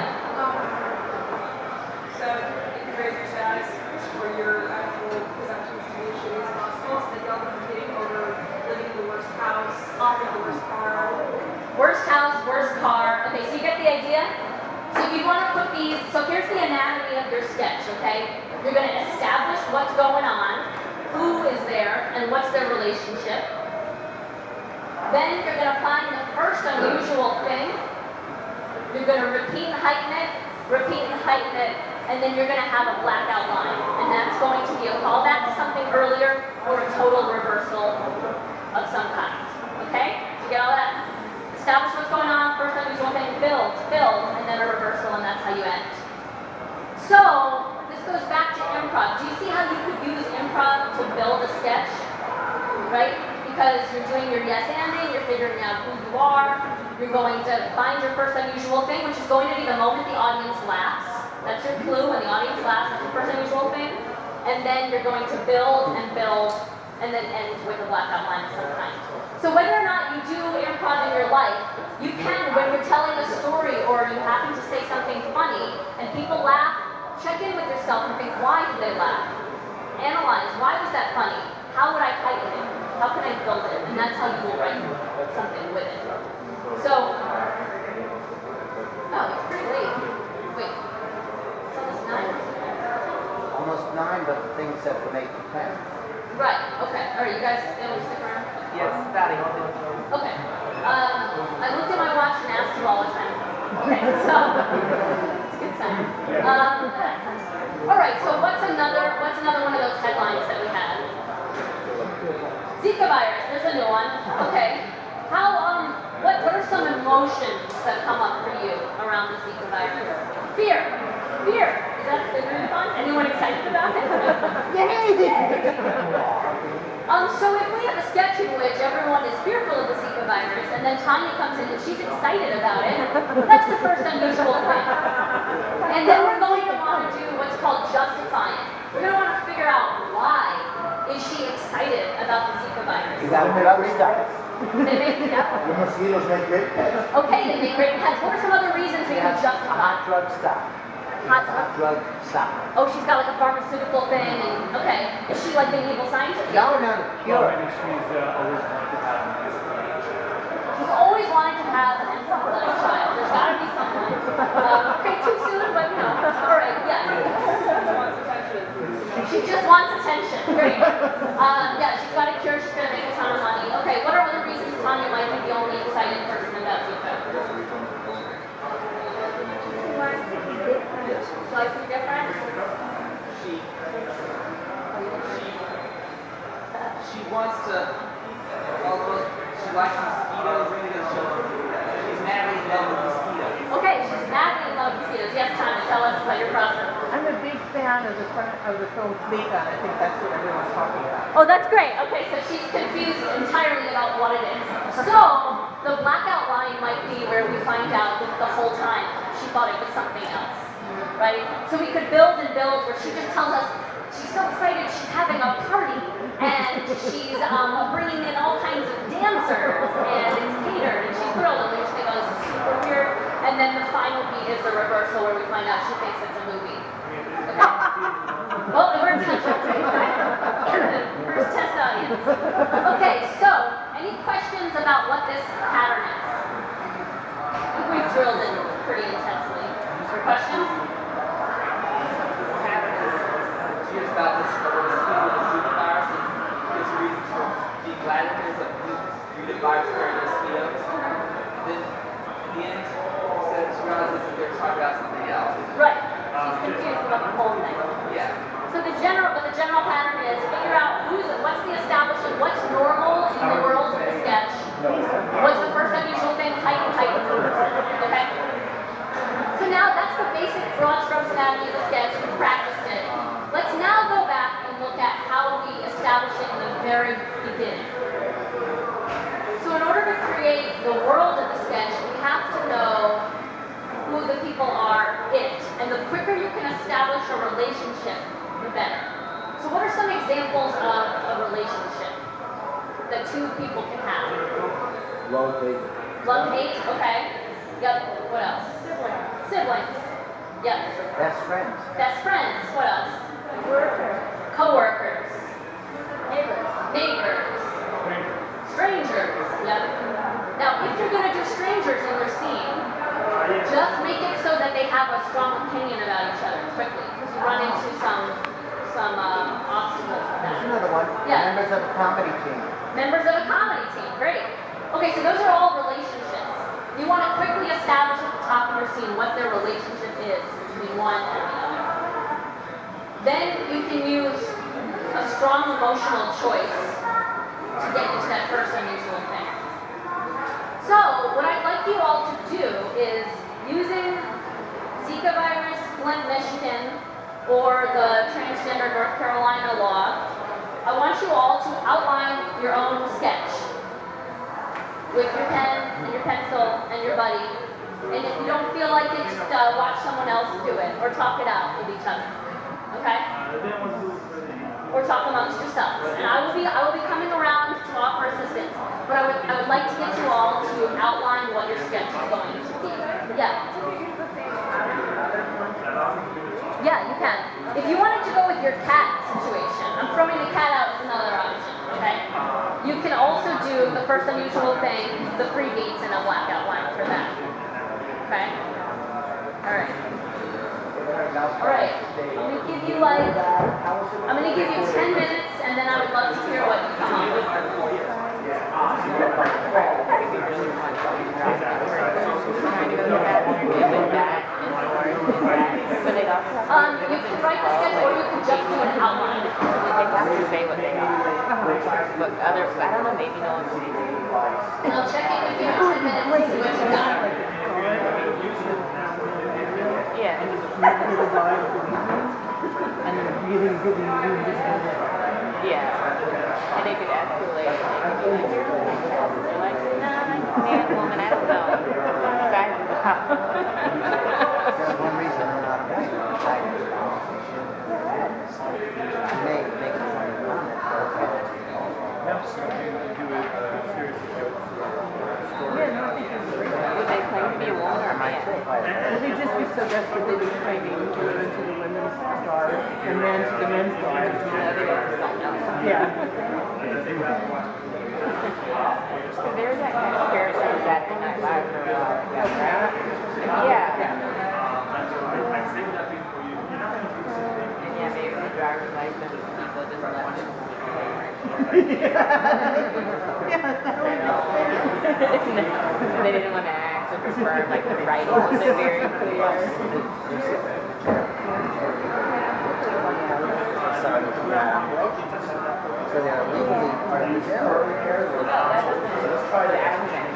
So you can raise your status for your actual possessions to be as shitty as possible, so that y'all are competing over living in the worst house, offering the worst car. Worst house, worst car. Okay, so you get the idea? So you want to put these, so here's the anatomy of your sketch, okay? You're going to establish what's going on, who is there, and what's their relationship. Then you're going to find the first unusual thing. You're going to repeat and heighten it, and then you're going to have a blackout line. And that's going to be a callback to something earlier or a total reversal of some kind. Okay? Did you get all that? Establish what's going on, first unusual thing, build, and then a reversal, and that's how you end. So, this goes back to improv. Do you see how you could use improv to build a sketch? Right? Because you're doing your yes-anding, you're figuring out who you are, you're going to find your first unusual thing, which is going to be the moment the audience laughs. That's your clue, when the audience laughs, that's your first unusual thing. And then you're going to build, and then end with a blackout line of some kind. So whether or not you do improv in your life, you can, when you're telling a story or you happen to say something funny and people laugh, check in with yourself and think, why did they laugh? Analyze, why was that funny? How would I heighten it? How can I build it? And that's how you will write something with it. So, oh, it's pretty late. Wait, it's almost 9. Almost 9, but things have to make it 10. Right, okay. All right, you guys able to stick around? Yes, Patty. Okay. I looked at my watch and asked you all the time. Okay, so it's a good sign. All right, so what's another one of those headlines that we had? Zika virus. There's a new one. Okay. What are some emotions that come up for you around the Zika virus? Fear. Is that really fun? Anyone excited about it? So if we have a sketch in which everyone is fearful of the Zika virus, and then Tanya comes in and she's excited about it, that's the first unusual thing. And then we're going to want to do what's called justifying. We're going to want to figure out why is she excited about the Zika virus. You got to put other stuff. They make, yep. The mosquitoes make great pets. Okay, they make great pets. What are some other reasons we can justify? Hot drug stop. Hot drug stop. Oh, she's got like a pharmaceutical thing, and okay. Is she like being evil scientist? No, Well, cure. I think she's always wanted to have an She's always wanted to have an ensemble child. There's got to be someone. Okay, too soon, but you know. All right, yeah. She just wants attention. Great. Yeah, she's got a cure. She's going to make a ton of money. Okay, what are other reasons Tanya might be the only excited person about Zika? She likes to be different? She wants to, she likes mosquitoes, she's madly in love with mosquitoes. Okay, she's madly in love with mosquitoes. Yes, Tanya, tell us about your process. I'm a big fan of the film Spivack. I think that's what everyone's talking about. Oh, that's great. Okay, so she's confused entirely about what it is. So, the blackout line might be where we find out that the whole time she thought it was something else, right? So we could build and build where she just tells us she's so excited she's having a party and she's bringing dancers, and it's catered, and she's thrilled, and we just think, oh, this is super weird. And then the final beat is the reversal where we find out she thinks it's a movie. Okay. Well, we're in Central. First test audience. Okay, so any questions about what this pattern is? I think we've drilled it pretty intensely. Questions? Here's about this virus and his reasons for being glad that there's a mutant virus carrying mosquitoes. Then in the end, she realizes that they're talking about something else. Right. She's confused about the whole thing. Yeah. So the general pattern is figure out what's the establishment, what's normal in the world of the sketch, what's the first unusual thing, heighten the person. Okay? So now that's the basic broad strokes anatomy of the sketch. We practiced it. Let's now go back and look at how we establish it in the very beginning. So in order to create the world of the sketch, we have to know who the people are in it. And the quicker you can establish a relationship, the better. So what are some examples of a relationship that two people can have? Love, hate. Love, hate, okay. Yep, what else? Siblings. Yep. Best friends. Best friends, what else? Co-workers. Neighbors. Strangers. Yep. Now, if you're going to do strangers in your scene, just make it so that they have a strong opinion about each other quickly, because you run into some obstacles with that. There's another one. Yeah. Members of a comedy team. Members of a comedy team, great. Okay, so those are all relationships. You want to quickly establish at the top of your scene what their relationship is between one and the other. Then you can use a strong emotional choice to get into that first unusual thing. So, what I'd like you all to do is, using Zika virus, Flint, Michigan, or the transgender North Carolina law, I want you all to outline your own sketch with your pen and your pencil and your buddy. And if you don't feel like it, just watch someone else do it, or talk it out with each other. Okay? Or talk amongst yourselves. And I will be coming around to offer assistance. But I would like to get you all to outline what your sketch is going to be. Yeah. Yeah, you can. If you wanted to go with your cat situation, I'm throwing the cat out as another option, okay? You can also do the first unusual thing, the free beats, and a blackout line for that. Okay? Alright. Alright. I'm gonna give you 10 minutes, and then I would love to hear what you come up with. You can write the sketch, or you can just do an outline. They have to say what they are. But others, I don't know, maybe no one's saying. And I'll check in with you in 10 minutes and see what you got. Yeah. And then really good Yeah. And they could escalate. They're like, nah, man, woman, I don't know. Size of the house. There's one reason I'm not a writer. I may make a funny comment, Would they claim to be a woman or a man? Well, they just be so desperate they would claim to the women's star and then to the men's star. Yeah. There's that kind of character in Saturday Night Live for a while. Yeah. And yeah, maybe the driver's license people just left it. They didn't want to act to confirm, like the writing wasn't very clear. So they are legally artificial. Let's try the accent.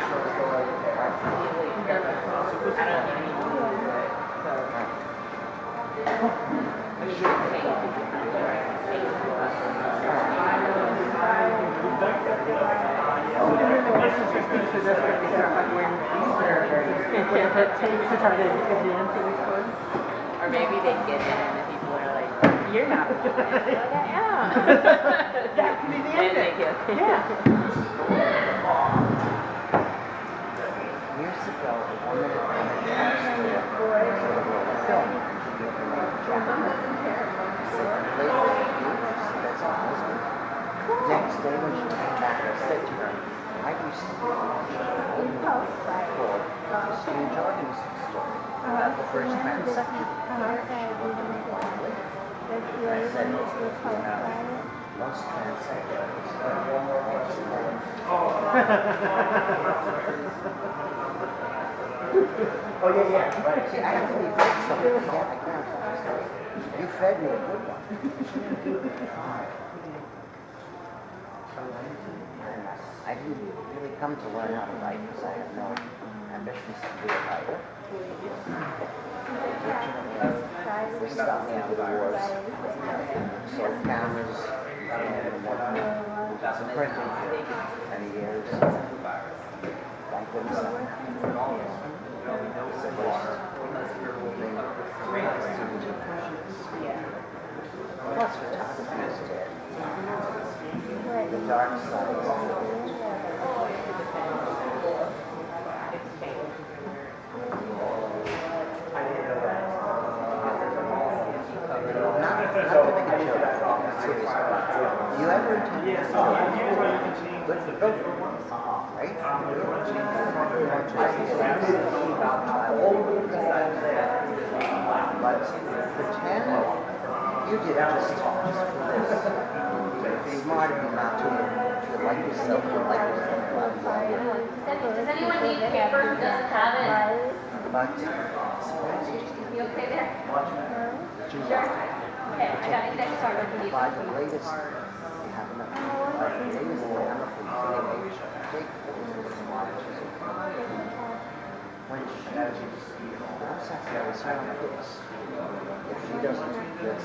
Or maybe they get in and the people are like, you're not a woman. Like, I am. That could be the And they ending. get, yeah. Next day when she came back, I said to her, I used to called Strange Organism Story. The first transection. I said, most transections. Oh, yeah. Right. See, I actually read something. Yeah, I can't. You fed me a good one. I didn't really come to learn how to write because I have no ambitions to be a writer. They stopped me out of the wars. Sold cameras and printing for many years. Thank goodness plus photography is dead. The dark side is you ever attend good for both, right? But pretend you did just for this. Smart enough to like yourself, Does anyone need paper who doesn't have it? But You okay there? Sure. Okay, I got it next card if you need. by the latest, you have enough. By the latest grammar from teenage, take when she now Satire is her kids. If she doesn't, that's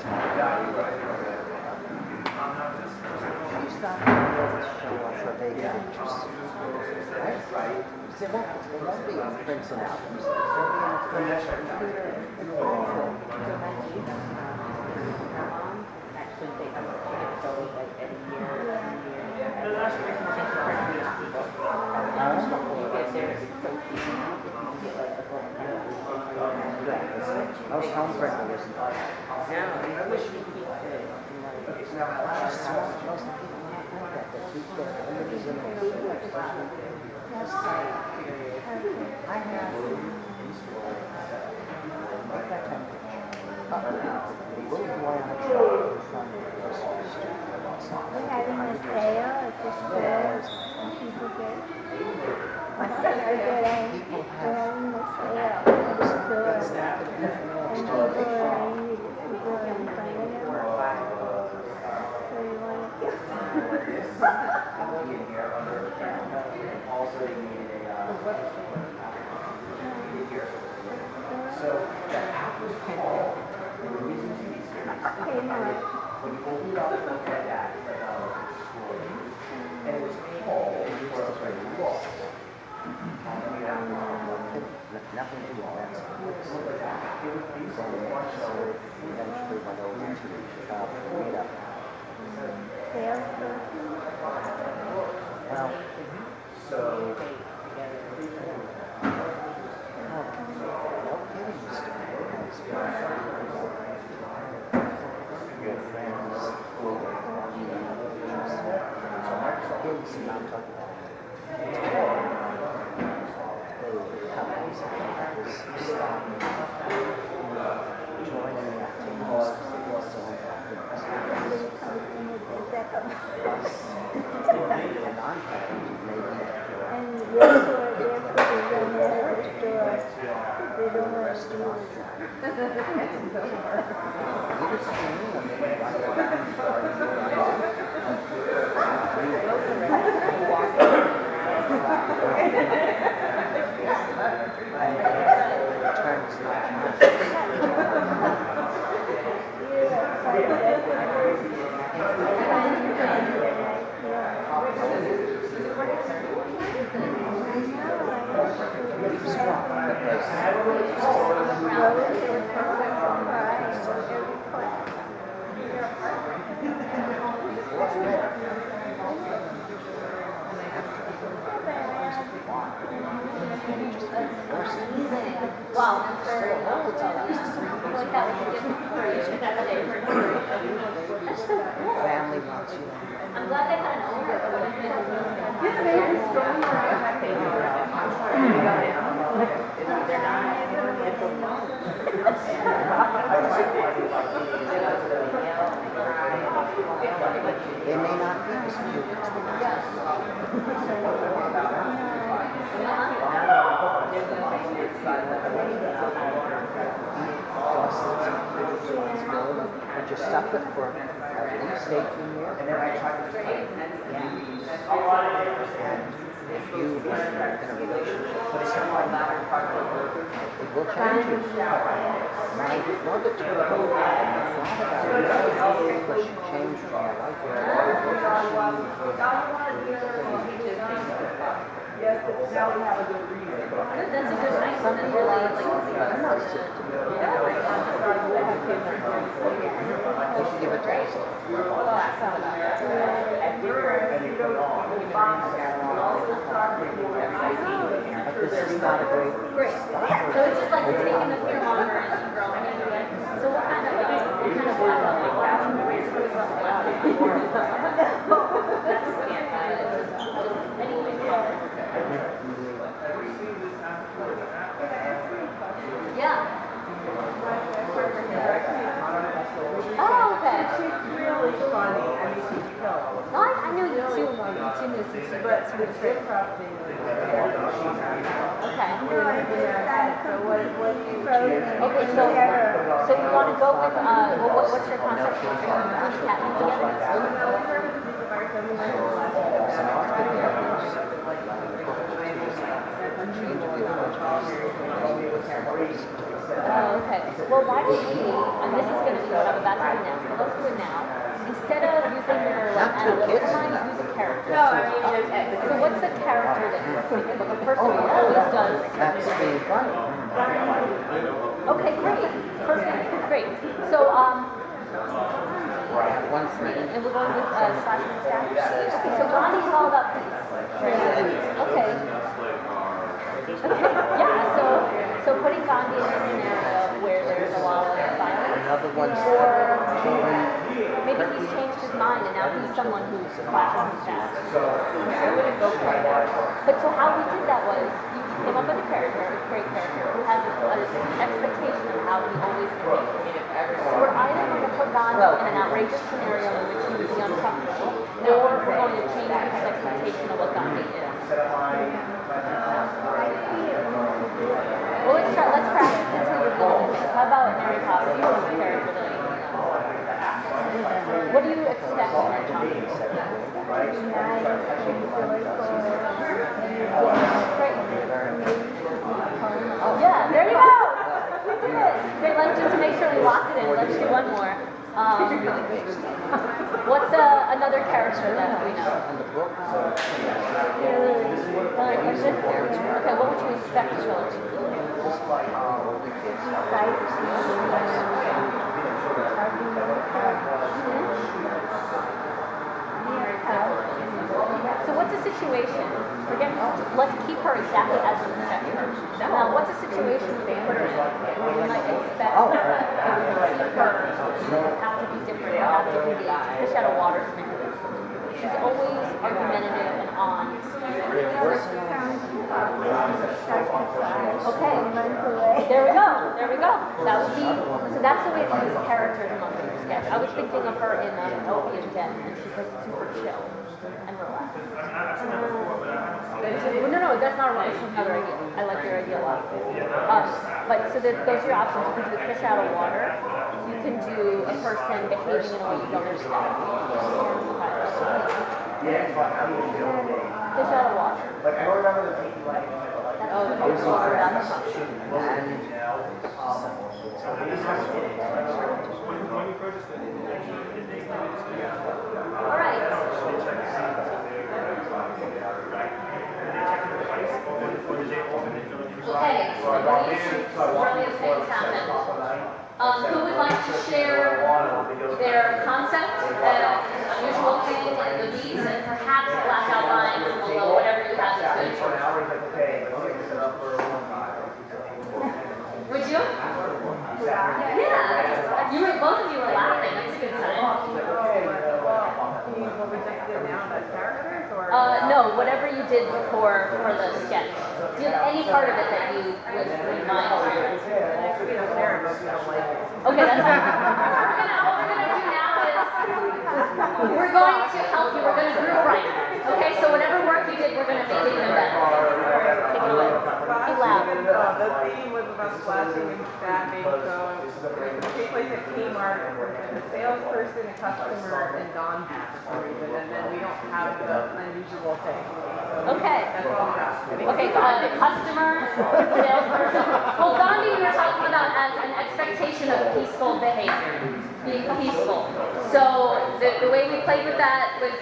she's not going to be able to show off her baby pictures. Right? They won't be in prints and albums. They'll be in a computer and a wall. Actually, they have photos like every year. The last week was in you get there, it's so cheap. You get like the whole Most home printing isn't. I wish we keep it. Most people have that. They keep their images in their I have make that temperature. The little boy on the truck in front of the grocery store. We're having a sale at the store. People get. We're having a sale at the store. And people are in front of them. So you want to get Also, you needed so the app was called, and the reason to be serious, when you open it up and look at that, it's like and it was called, for us right now. Nothing to do with that. It was based on a bunch of eventually went over to meetup. Well, so no kidding, your friends will kids and I'm talking about couples that was stopping joining the activities because they were so that was a gift for you that day for inspiration. That's so cool. Family wants you. I'm glad they had an owner. Yeah, they were strong for my favorite. They're not, it's a lot. They may not be the students. And just suffer for at least 18 years. And then I tried to say, And if you are in a relationship with someone, it will change you. My mother took it over and thought about it because she changed from her life. yes, but now we have a good reason. That's a good nice one. Really, I'm not sick to me. You should give a taste. But this is not a great great. So it's just like taking the thermometer and growing into it. So what kind of yeah. Oh, okay. She's really funny. I mean, she's killer. No, I knew you too. You knew some secrets. But the improv thing was Okay. so what do you Okay, so you want to go with what's your concept? Cat Oh, okay. Well, why don't we, and this is going to be what I'm about to do now, so let's do it now. Instead of using your analytical mind, use a character. No, I mean, So what's the character that you're thinking? But the person who always does. That's being funny. Okay, great. Perfect. Great. So, One thing. and we're going with slash and staff. Okay, so Gandhi's all about peace. Okay. Okay. Yeah. So putting Gandhi in a scenario where there's a lot of violence, Another one's or children. maybe he's changed his mind and now he's someone who slashes and stabs. But so how we did that was you came up with a character, a great character, who has an expectation of how he always behaves. So we're either going to put Gandhi in an outrageous scenario in which he would be uncomfortable, or we're going to change his expectation of what Gandhi is. Well, let's practice until you're good at it. How about Mary Poppins? You was a character that you know. What do you expect from Mary Poppins? Great. Yeah, there you go. We did it. Great. Let's just make sure we lock it in. Let's do one more. What's another character that we know? Another question? Okay, what would you expect children to do? So what's a situation? Again, let's keep her exactly as we expect her. Now, what's a situation we put her in where you might expect that we see her have to be different, have to be fish out of water scenario? She's always argumentative and on. Okay, there we go. That would be, so that's the way to use characters among your sketch. I was thinking of her in Opium Den, and she's like super chill and relaxed. No, that's not right. It's another idea. I like your idea a lot. But so those are your options. You can do fish out of water. You can do a person behaving in a way you don't understand. Fish out of water. Like, I don't remember the taking like. Oh, the fish water down the pump. All right. Okay, brilliant things happened. Who would like to share their concept, unusual thing, the beats, and perhaps black outline below whatever you have is good? Would you? Yeah, what we just did now, the characters, or? No, whatever you did before for the sketch. Do you have any part of it that you would mind sharing? We don't care if we don't like it. Okay, that's fine. What we're gonna do now is we're going to help you. We're gonna group write. Okay, so whatever work you did, we're gonna make it even better. Take it away. Be loud. The theme was about splashing and stabbing, so it was to take place at Kmart. The salesperson, a customer, and Gandhi for some reason, and then we don't have the unusual thing. Okay. That's all we got. Okay, so the customer, salesperson. Well, Gandhi we were talking about as an expectation of peaceful behavior, being peaceful. So the way we played with that was,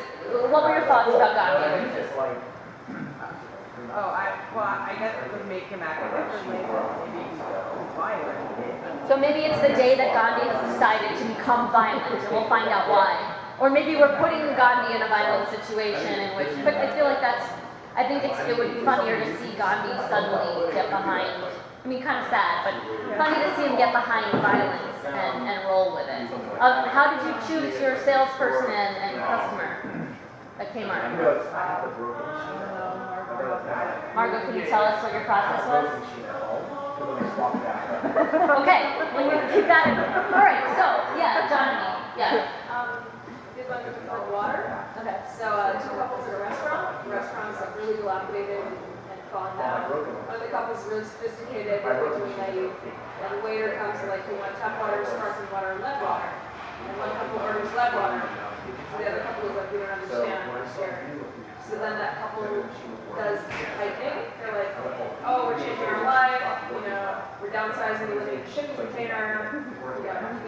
what were your thoughts about Gandhi? I guess it would make him act differently, maybe he's violent. So maybe it's the day that Gandhi has decided to become violent, and we'll find out why. Or maybe we're putting Gandhi in a violent situation in which, but I feel like I think it would be funnier to see Gandhi suddenly get behind, I mean, kind of sad, but funny to see him get behind violence and roll with it. How did you choose your salesperson and customer at Kmart? Margot, can you tell us what your process was? Okay, well, you keep that in. All right, so, yeah, Johnny, yeah. Did one with water. Okay. So two couples at a restaurant. The restaurant's like really dilapidated and fallen down. One of the couple's really sophisticated, really naive. And the waiter comes and like, we want tap water, sparkling water, and lead water. And one couple orders lead water. So the other couple is like, we don't understand, we're scared. So then that couple does hiking. They're like, oh, we're changing our life, we're downsizing, we live in a shipping container, we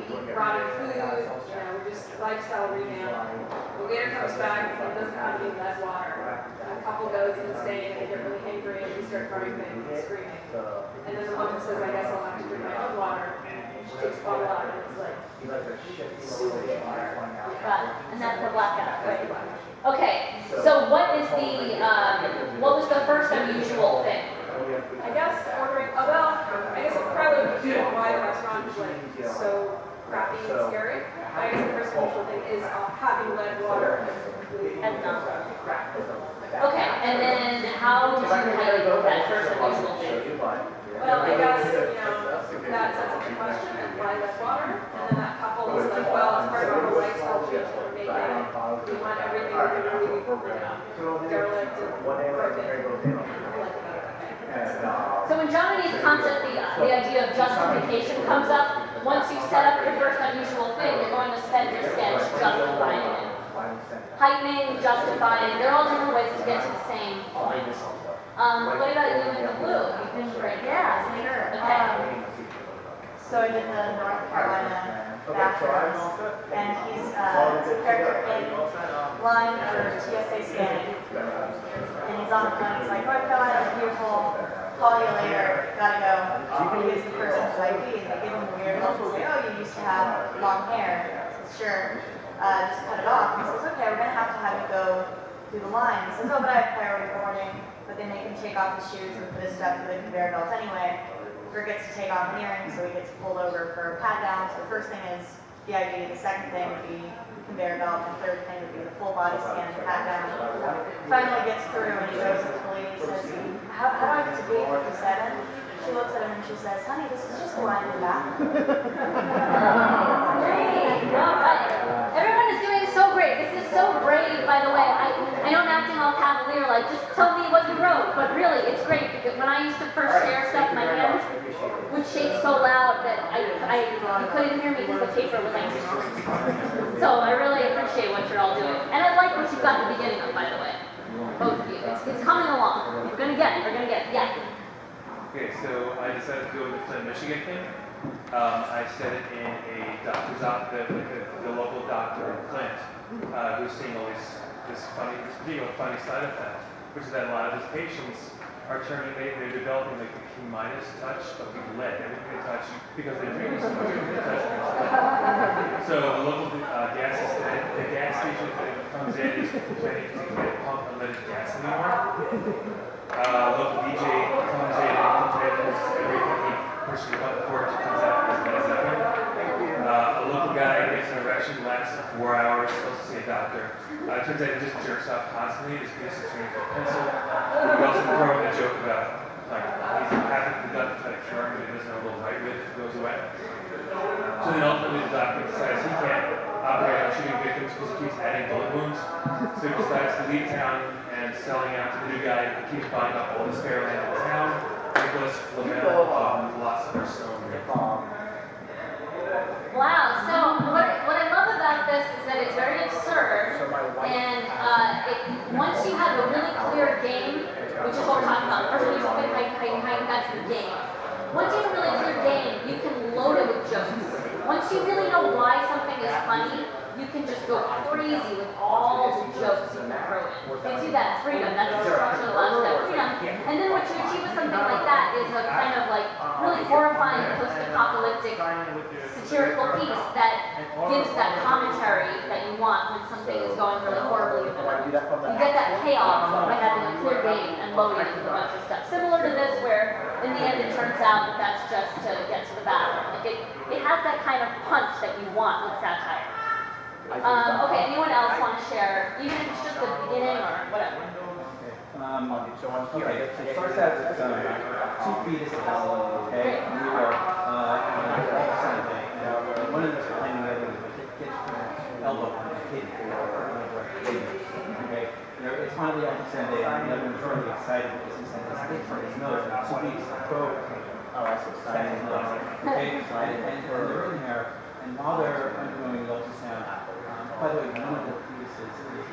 eat rotten food, we're just lifestyle revamp. The waiter comes back and doesn't have any lead water. A couple goes insane and they get really angry and they start throwing things and screaming. And then the woman says, I guess I'll have to drink my own water. And she takes a bottle out and it's like sewage water. Got it. And that's the blackout, right? Okay, so what was the first unusual thing? I guess ordering, I guess probably why the restaurant is like so crappy and scary. I guess the first unusual thing is having lead water As not. Okay, and then how did you handle that first unusual thing? Well, I guess, that sets up the question and why lead water. And then that couple was like, well, it's part of our lifestyle change we're making. We want everything to be really, derelict and broken. So when Johnny's concept, the idea of justification comes up, once you set up your first unusual thing, you're going to spend your sketch justifying it. Heightening, justifying, they're all different ways to get to the same point. What about you in the blue? You think right? Yeah, sure. Okay. So I did the North Carolina bathrooms, and he's a character in line for TSA scanning. And he's on the phone, he's like, North Carolina is beautiful, call you later, gotta go. He gives the person's ID, and they give him the weird look and say, oh, you used to have long hair. He says, sure, just cut it off. And he says, okay, we're gonna have you go through the line. He says, oh, but I have priority boarding. But they make him take off his shoes and put his stuff through the conveyor belt anyway. Forgets to take off an earring, so he gets pulled over for a pat down. So the first thing is the ID, the second thing would be conveyor belt, the third thing would be the full body scan and pat down. Finally gets through and he goes to the lady and says, how do I get to gate 57? She looks at him and she says, honey, this is just the line in the back. Great. All right. Everyone is doing so great. This is so brave, by the way. I know I'm acting all cavalier, like, just tell me what you wrote, but really, it's great, because when I used to first share stuff, my hands would shake so loud that you couldn't hear me because the paper was like, so I really appreciate what you're all doing. And I like what you've got at the beginning of, by the way. Both of you. It's coming along. We're gonna get it. Yeah. Okay, so I decided to go with the Flint, Michigan thing. I said it in a doctor's office, the local doctor in Flint, who's seeing all this particular funny side effect, which is that a lot of his patients are they're developing like the K- touch of lead. Everything they touch, because they're drinking so much, they touch lead. So the local gas station that comes in is complaining because they can't pump unleaded gas anymore. Local DJ comes in and complains every pushing a button for it comes out as a Zeppelin. A local guy gets an erection, lasts 4 hours, supposed to see a doctor. It turns out he just jerks off constantly. His penis is turning into a pencil. He goes and throw in a joke about like he's happy to the gut to try to cure him, but he doesn't know what right with if it goes away. So then ultimately the doctor decides he can't operate on shooting victims because he keeps adding bullet wounds. So he decides to leave town and selling out to the new guy who keeps buying up all the spare land in town. Nicholas Flamel, philosopher stone. Wow, so what I love about this is that it's very absurd, and once you have a really clear game, which is what we're talking about, first you hiding, that's the game. Once you have a really clear game, you can load it with jokes. Once you really know why something is funny, you can just go crazy with all the jokes you can throw in. You see that freedom, that's the structure that allows that freedom. And then what you achieve with something like that is a kind of like really horrifying post-apocalyptic satirical piece that gives that commentary that you want when something is going really horribly wrong. You get that payoff by having a clear game and loading it with a bunch of stuff. Similar to this where in the end it turns out that that's just to get to the battle. Like it has that kind of punch that you want with satire. Okay, anyone else want to share? Even if it's just the beginning or whatever. So it starts out with 2 fetuses, okay, in New York, Sunday. One of them is playing the other with a kid's elbow on a kid, okay. It's finally on Sunday, and everyone's really excited because he said this kid from his nose, 2 weeks of probe. Oh, I see. Okay, and they're in there, and while they're undergoing the ultrasound, by the way, one of the fetuses is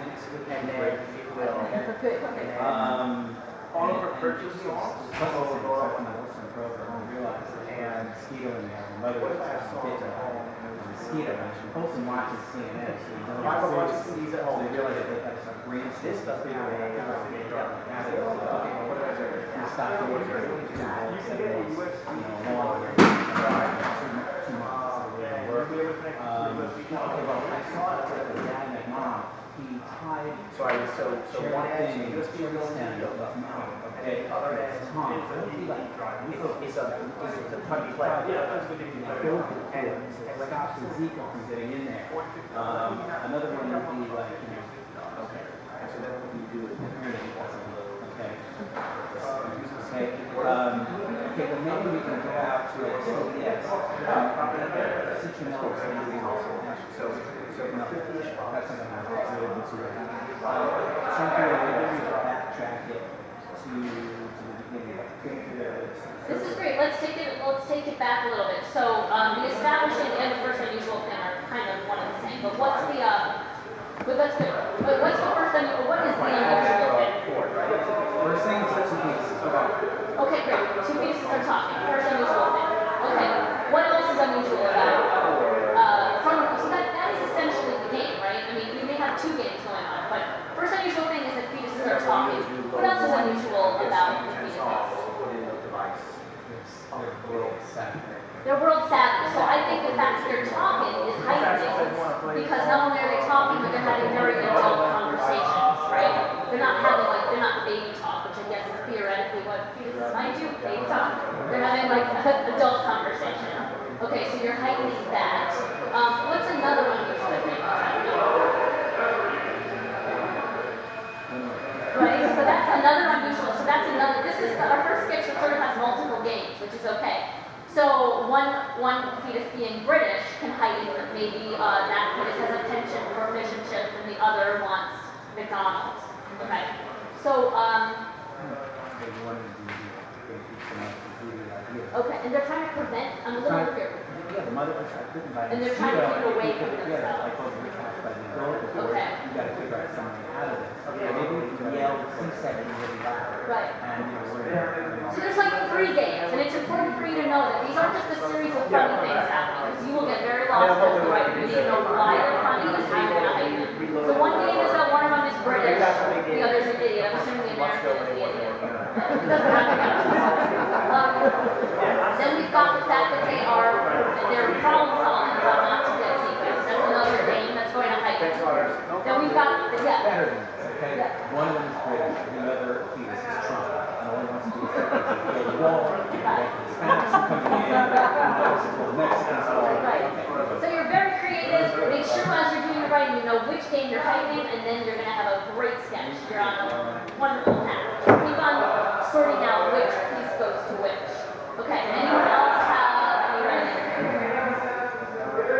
inexplicably all of her purchases program realized that they had a mosquito in there. The mother was trying to get a mosquito, and she pulls and watches CNN. So they realized that they had some brain stuff figure out how to get out and stop the order. So one thing is okay, Tom, it's a punch play. And stops Ezekiel from getting in there. Another one would be like, okay, so then what do you do with maternity? Okay. Okay, but maybe we can go out to a CBS. Citronella so that's something I really need to backtrack it to the beginning. This is great. Let's take it back a little bit. So the establishing and the first unusual thing are kind of one and the same. But what's the what's the first unusual? What is the unusual thing? First thing is 2 pieces. Okay, great. 2 pieces are talking. First unusual thing. Okay. What else is unusual about it? So that is essentially the game, right? I mean, we may have 2 games going on, but first unusual thing is that fetuses are talking. What else is unusual about the fetuses? They're world savvy. So I think the fact that they're talking is heightened because not only are they talking, but they're having very adult conversations, right? They're not baby talk, which I guess is theoretically what fetuses might do, baby talk. They're having like adult conversation. Okay, so you're heightening that. What's another unusual thing? Right, so that's another unusual. So that's another. This is our first sketch that sort of has multiple games, which is okay. So one fetus being British can heighten that maybe that fetus has a penchant for fish and chips, and the other wants McDonald's. Okay. So okay, and they're trying to prevent. I'm a little unclear. Yeah, the mother was bitten by and they're trying to keep away from themselves. Yeah, like over the house by the adult before. Okay. You got to figure out something out of this. Okay. Maybe we can yell C7 really loud. Right. And so there's like 3 games, and it's important for you to know that these aren't just a series of funny things happening, because you will get very lost as to right. You need to know why they're funny and how you're gonna heighten them. So one game is that one of them is British, the other's an idiot. I'm assuming the American is the idiot. It doesn't have to be. Then we've got the fact that they're problem solving how not to get secrets. That's another game that's going to heighten. Then we've got the Yeah. better than this, okay? Yeah. One of them is British, and the other is Trump. And all he wants to do is take it to the wall, Hispanics are coming in, Mexicans are all Right. So you're very creative. Make sure as you're doing your writing, you know which game you're hyping, and then you're going to have a great sketch. You're on a wonderful path. Just keep on sorting out which piece goes to which. Okay. Anyone else have any writing?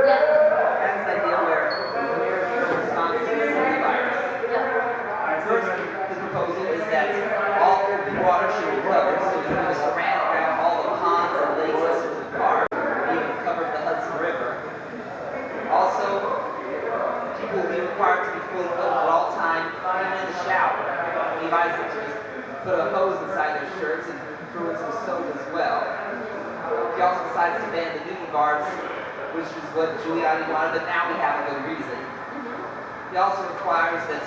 Yeah. I have this idea where the response to the virus. First, the proposal is that all open water should be covered, so that we surround around all the ponds and lakes and the park, even covered the Hudson River. Also, people will be required to be fully clothed at all times, even in the shower. He advises them to just put a hose inside their shirts and throw in some soap as well. He also decides to ban the nudie bars, which is what Giuliani wanted, but now we have a good reason. He also requires that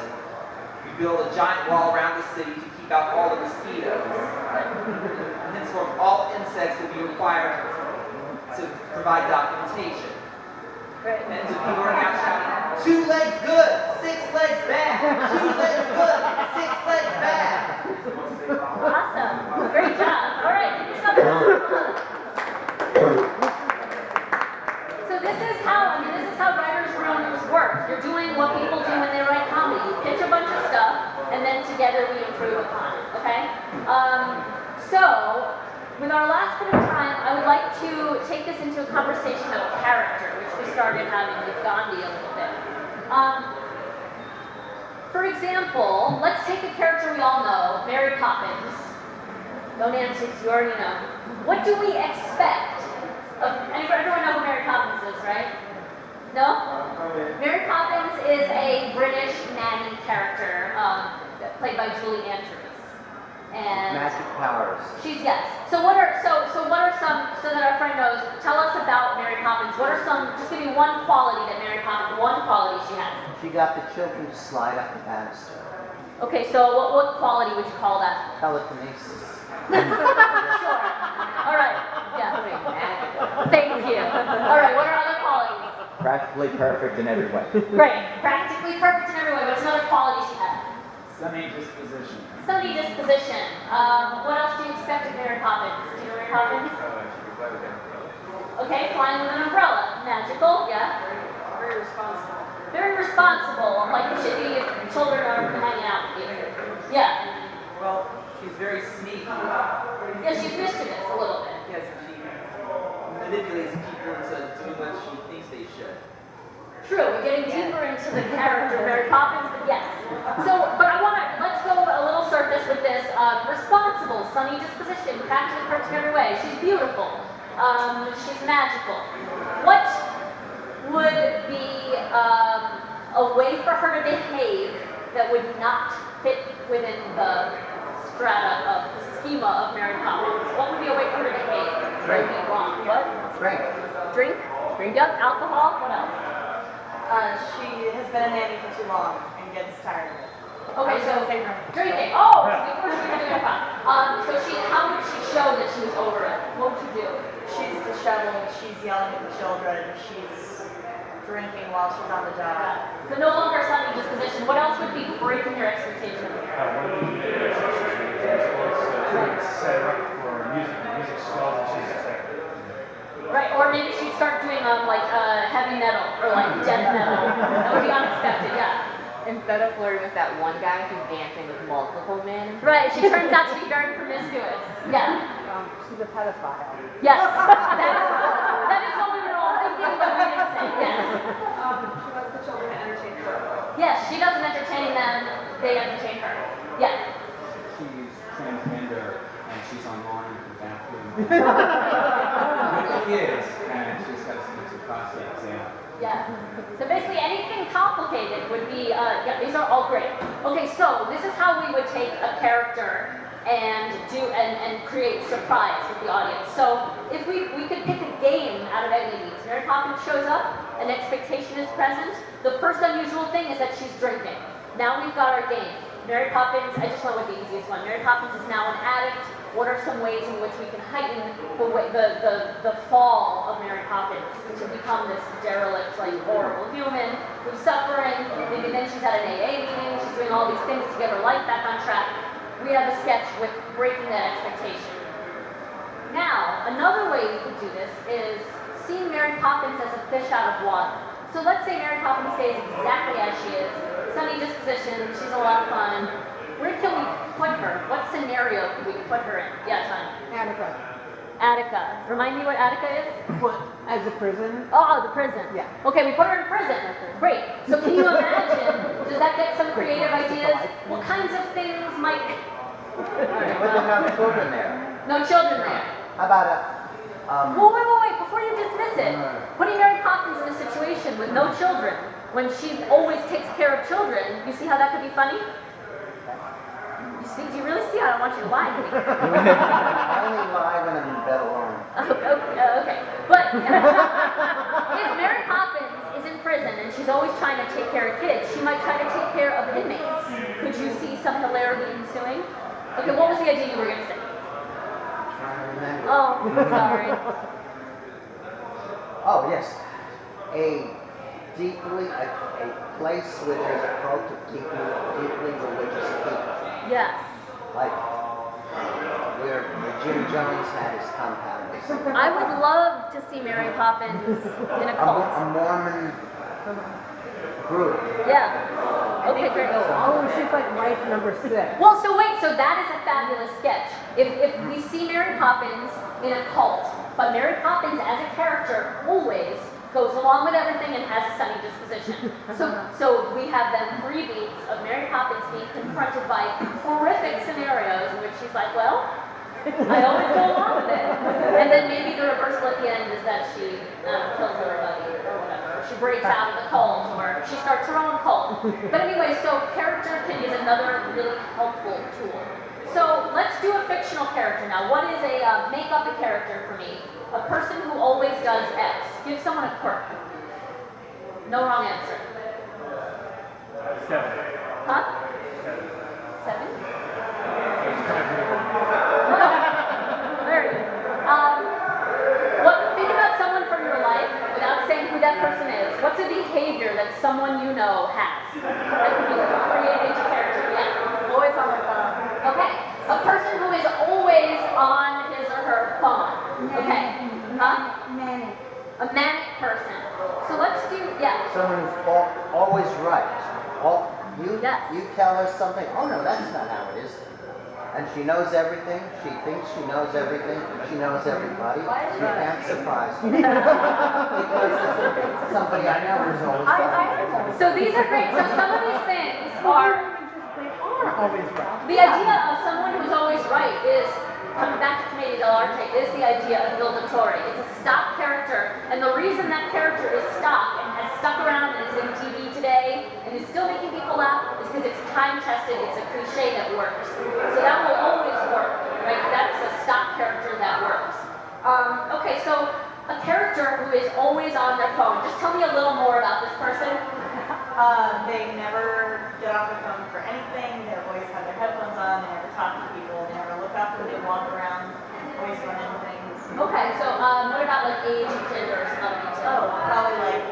we build a giant wall around the city to keep out all the mosquitoes. And henceforth, all insects will be required to provide documentation. And so people are now shouting, 2 legs good, 6 legs bad, 2 legs good, 6 legs bad. Awesome. Great job. All right. Give yourself a round of applause. So this is how writers' rooms work. You're doing what people do when they write comedy. You pitch a bunch of stuff, and then together we improve upon it. Okay. So with our last bit of time, I would like to take this into a conversation of character, which we started having with Gandhi a little bit. For example, let's take a character we all know, Mary Poppins. Don't answer because you already know. What do we expect of, everyone know who Mary Poppins is, right? No? Mary Poppins is a British nanny character played by Julie Andrews. And Magic powers. yes. So what are some, so that our friend knows, tell us about Mary Poppins. What are some, just give me one quality that Mary Poppins, one quality she has. She got the children to slide up the banister. Okay, so what quality would you call that? Telekinesis. Sure. All right. Yeah. Thank you. All right. What are other qualities? Practically perfect in every way. Great. Practically perfect in every way. What's another quality she has? Sunny disposition. Sunny disposition. What else do you expect of Mary Poppins? Do you know Mary Poppins? Okay, flying with an umbrella. Magical. Yeah. Very responsible. Very responsible. Like you should be if children are hanging out with you. Yeah. Well, she's very sneaky. Yeah, she's mischievous a little bit. Yes, she manipulates people into doing what she thinks they should. True, we're getting deeper into the character of Mary Poppins, but yes. So, but let's go a little surface with this. Responsible, sunny disposition, practically perfect in every way. She's beautiful. She's magical. What would be a way for her to behave that would not fit within the strata of the schema of Mary Poppins? What would be a way for her to behave that would be wrong? What? Drink. Drink? Drink up? Alcohol? What else? She has been a nanny for too long and gets tired of it. Okay, so drinking. Oh, before she was doing it. So how would she show that she was over it? What would you do? She's disheveled, she's yelling at the children, she's drinking while she's on the job. So no longer sunny disposition. What else would be breaking your expectations? Set her up for music skills and she's expected. Right, or maybe she'd start doing heavy metal or like death metal. That would be unexpected, yeah. Instead of flirting with that one guy who's dancing with multiple men. Right, she turns out to be very promiscuous. Yeah. She's a pedophile. Yes. That is what we were all thinking, but we didn't say. Yes. She wants the children to entertain her. Yes, she doesn't entertain them, they entertain her. Yeah. She's transgender and she's online in the bathroom with the kids and she's got to speak to prostate exam. Yeah. So basically anything complicated would be, these are all great. Okay, so this is how we would take a character and create surprise with the audience. So if we could pick a game out of any of these. Mary Poppins shows up, an expectation is present. The first unusual thing is that she's drinking. Now we've got our game. Mary Poppins, I just went with the easiest one. Mary Poppins is now an addict. What are some ways in which we can heighten the fall of Mary Poppins to become this derelict, like horrible human who's suffering? Maybe then she's at an AA meeting doing all these things to get her life back on track. We have a sketch with breaking that expectation. Now, another way we could do this is seeing Mary Poppins as a fish out of water. So let's say Mary Poppins stays exactly as she is, sunny disposition, she's a lot of fun. Where can we put her? What scenario could we put her in? Yeah, Tanya. Attica. Attica. Remind me what Attica is? What? As a prison? Oh, the prison. Yeah. Okay, we put her in prison. Great. So can you imagine, does that get some creative ideas? What kinds of things might... But there are no children there. No children there. How about Wait, before you dismiss it. Putting Mary Poppins in a situation with no children, when she always takes care of children, you see how that could be funny? You see, do you really see? I don't want you to lie to me. I only lie when I'm in bed alone. Okay. But if Mary Poppins is in prison and she's always trying to take care of kids, she might try to take care of inmates. Could you see some hilarity ensuing? Okay, what was the idea you were going to say? Oh, sorry. Oh, yes. A place where there's a cult of deeply religious people. Yes. Like where Jim Jones had his compound. I would love to see Mary Poppins in a cult. A Mormon group. Yeah. Okay, great. Oh, she's like wife number 6. Well, so that is a fabulous sketch. If we see Mary Poppins in a cult, but Mary Poppins as a character always goes along with everything and has a sunny disposition. So we have then 3 beats of Mary Poppins being confronted by horrific scenarios in which she's like, well, I always go along with it. And then maybe the reversal at the end is that she kills everybody or whatever. Or she breaks out of the cult or she starts her own cult. But anyway, so character is another really helpful tool. So let's do a fictional character now. What is make up a character for me? A person who always does X. Give someone a quirk. No wrong answer. 7. Huh? 7? Very good. Think about someone from your life without saying who that person is. What's a behavior that someone you know has? That could be created into character. Yeah. Always on their phone. Okay. A person who is always on his or her phone. Okay. Huh? Manic. A manic person. So let's do, yeah. Someone who's always right. Yes. You tell her something, oh no, that's not how it is. And she knows everything, she thinks she knows everything, she knows everybody. She can't surprise me. Because somebody I know is always right. So these are great. So some of these things are Always right. the idea of someone who's always right is, coming back to Commedia dell'arte, is the idea of Vildatore. It's a stock character, and the reason that character is stock and has stuck around and is in TV today and is still making people laugh is because it's time-tested, it's a cliche that works. So that will always work, right? That's a stock character that works. Okay, so a character who is always on their phone. Just tell me a little more about this person. They never get off their phone for anything. They always have their headphones on. They never talk to people. They never look up when they walk around. Always running things. Okay, so what about like age and gender or something? Oh, probably like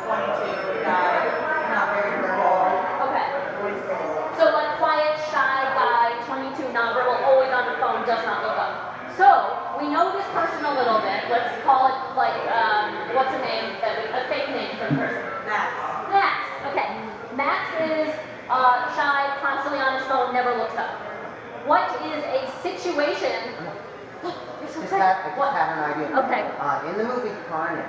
22 guy, not very verbal. Okay. Always So like quiet, shy guy, 22, nonverbal, always on the phone, does not look up. So we know this person a little bit. Let's call it like what's a name? A fake name for the person. Max. Max. Okay. Max is shy, constantly on his phone, never looks up. What is a situation? You're so excited. I just had an idea. Okay. In the movie Carnage.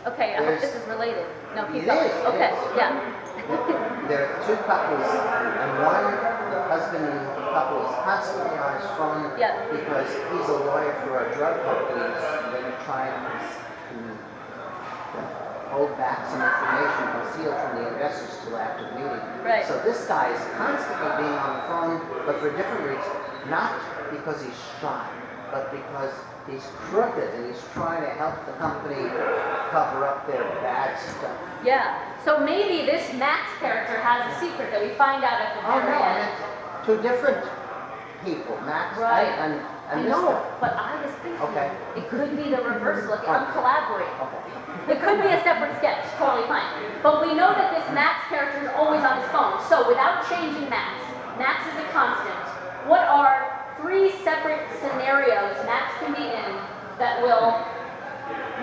Okay, I hope this is related. No, keep It going. is, it Okay, is. yeah. There are 2 couples, and one, the husband in the couple, is constantly on his phone because he's a lawyer for a drug company that are trying to hold back some information concealed from the investors till after the meeting. Right. So this guy is constantly being on the phone, but for a different reason. Not because he's shy, but because he's crooked and he's trying to help the company cover up their bad stuff. Yeah. So maybe this Max character has a secret that we find out at the Oh very no, I end. meant 2 different people. Max Right. and And I this know, time- but I was thinking Okay. it could be the reversal. I'm collaborating. It could be a separate sketch, totally fine. But we know that this Max character is always on his phone. So without changing Max, Max is a constant. What are 3 separate scenarios Max can be in that will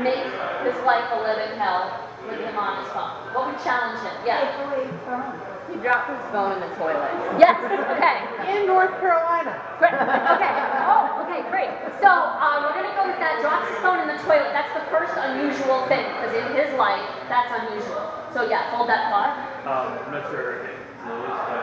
make his life a living hell with him on his phone? What would challenge him? Yeah. Take away from. He dropped his phone in the toilet. Yes. Okay. In North Carolina. Great. Okay. Oh, okay, great. So we're gonna go with that. Drops his phone in the toilet. That's the first unusual thing, because in his life, that's unusual. So yeah, hold that thought. I'm not sure if it's Lily's, but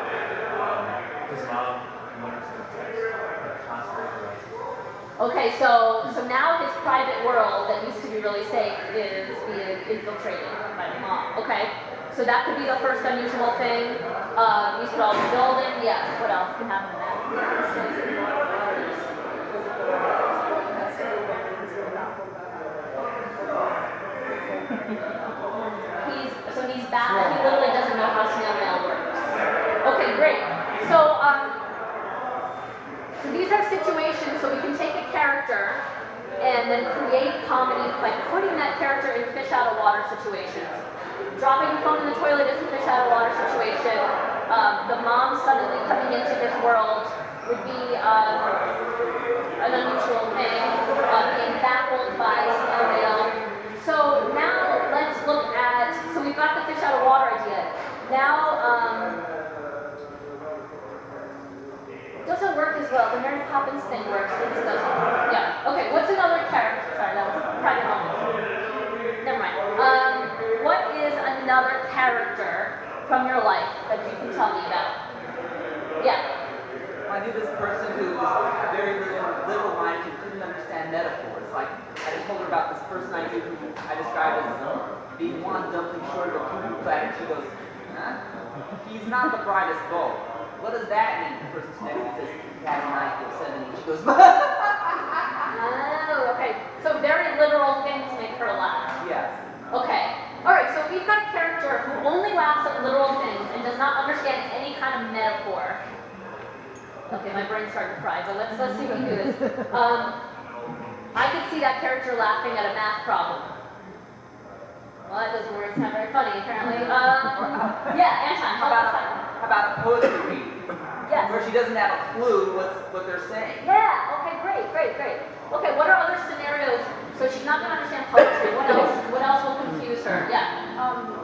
his mom wonders the text, constantly harassing. Okay, so now his private world that used to be really safe is being infiltrated by the mom. Okay. So that could be the first unusual thing. These could all be building. Yeah. What else can happen in he's back. He literally doesn't know how snail mail works. Okay, great. So these are situations. So we can take a character and then create comedy by putting that character in fish out of water situations. Dropping the phone in the toilet is a fish out of water situation. The mom suddenly coming into his world would be an unusual thing. Being baffled by snail mail. So now let's look at, so we've got the fish out of water idea. Now, doesn't work as well. The Mary Poppins thing works, but this doesn't. Yeah, okay, what's another character? Sorry, that was a private moment. Never mind. What is another character from your life that you can tell me about? Yeah. I knew this person who was very literal minded and couldn't understand metaphors. Like, I just told her about this person I knew who I described as being one dumpling short of a cuckoo clap, and she goes, huh? He's not the brightest bulb. What does that mean? The person next to me says, he has an IQ of 70. She goes, Oh, okay. So very literal things make her laugh. yes. Okay. Alright, so we've got a character who only laughs at literal things and does not understand any kind of metaphor. Okay, my brain's starting to fry, but let's see if we can do this. I could see that character laughing at a math problem. Well, that doesn't work. It's not very funny, apparently. Yeah, Anton, how about a poetry reading? Yes. Where she doesn't have a clue what they're saying. Yeah, okay, great. Okay, what are other scenarios? So she's not going to understand poetry. What else will confuse her? Yeah.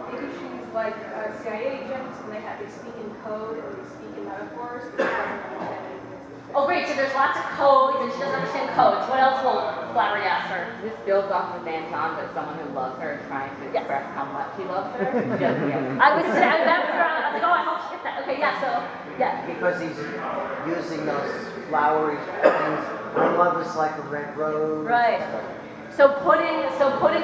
Maybe she's like a CIA agent and they speak in code and they speak in metaphors. But she doesn't understand anything. Oh, great, so there's lots of codes and she doesn't understand codes. What else will flabbergast her? This builds off of Anton, but someone who loves her is trying to express how much he loves her. She doesn't get it. I was like, oh, I hope she gets that. Okay, yeah, so, yeah. Because he's using those flowery things. My love is like a red rose. Right. So putting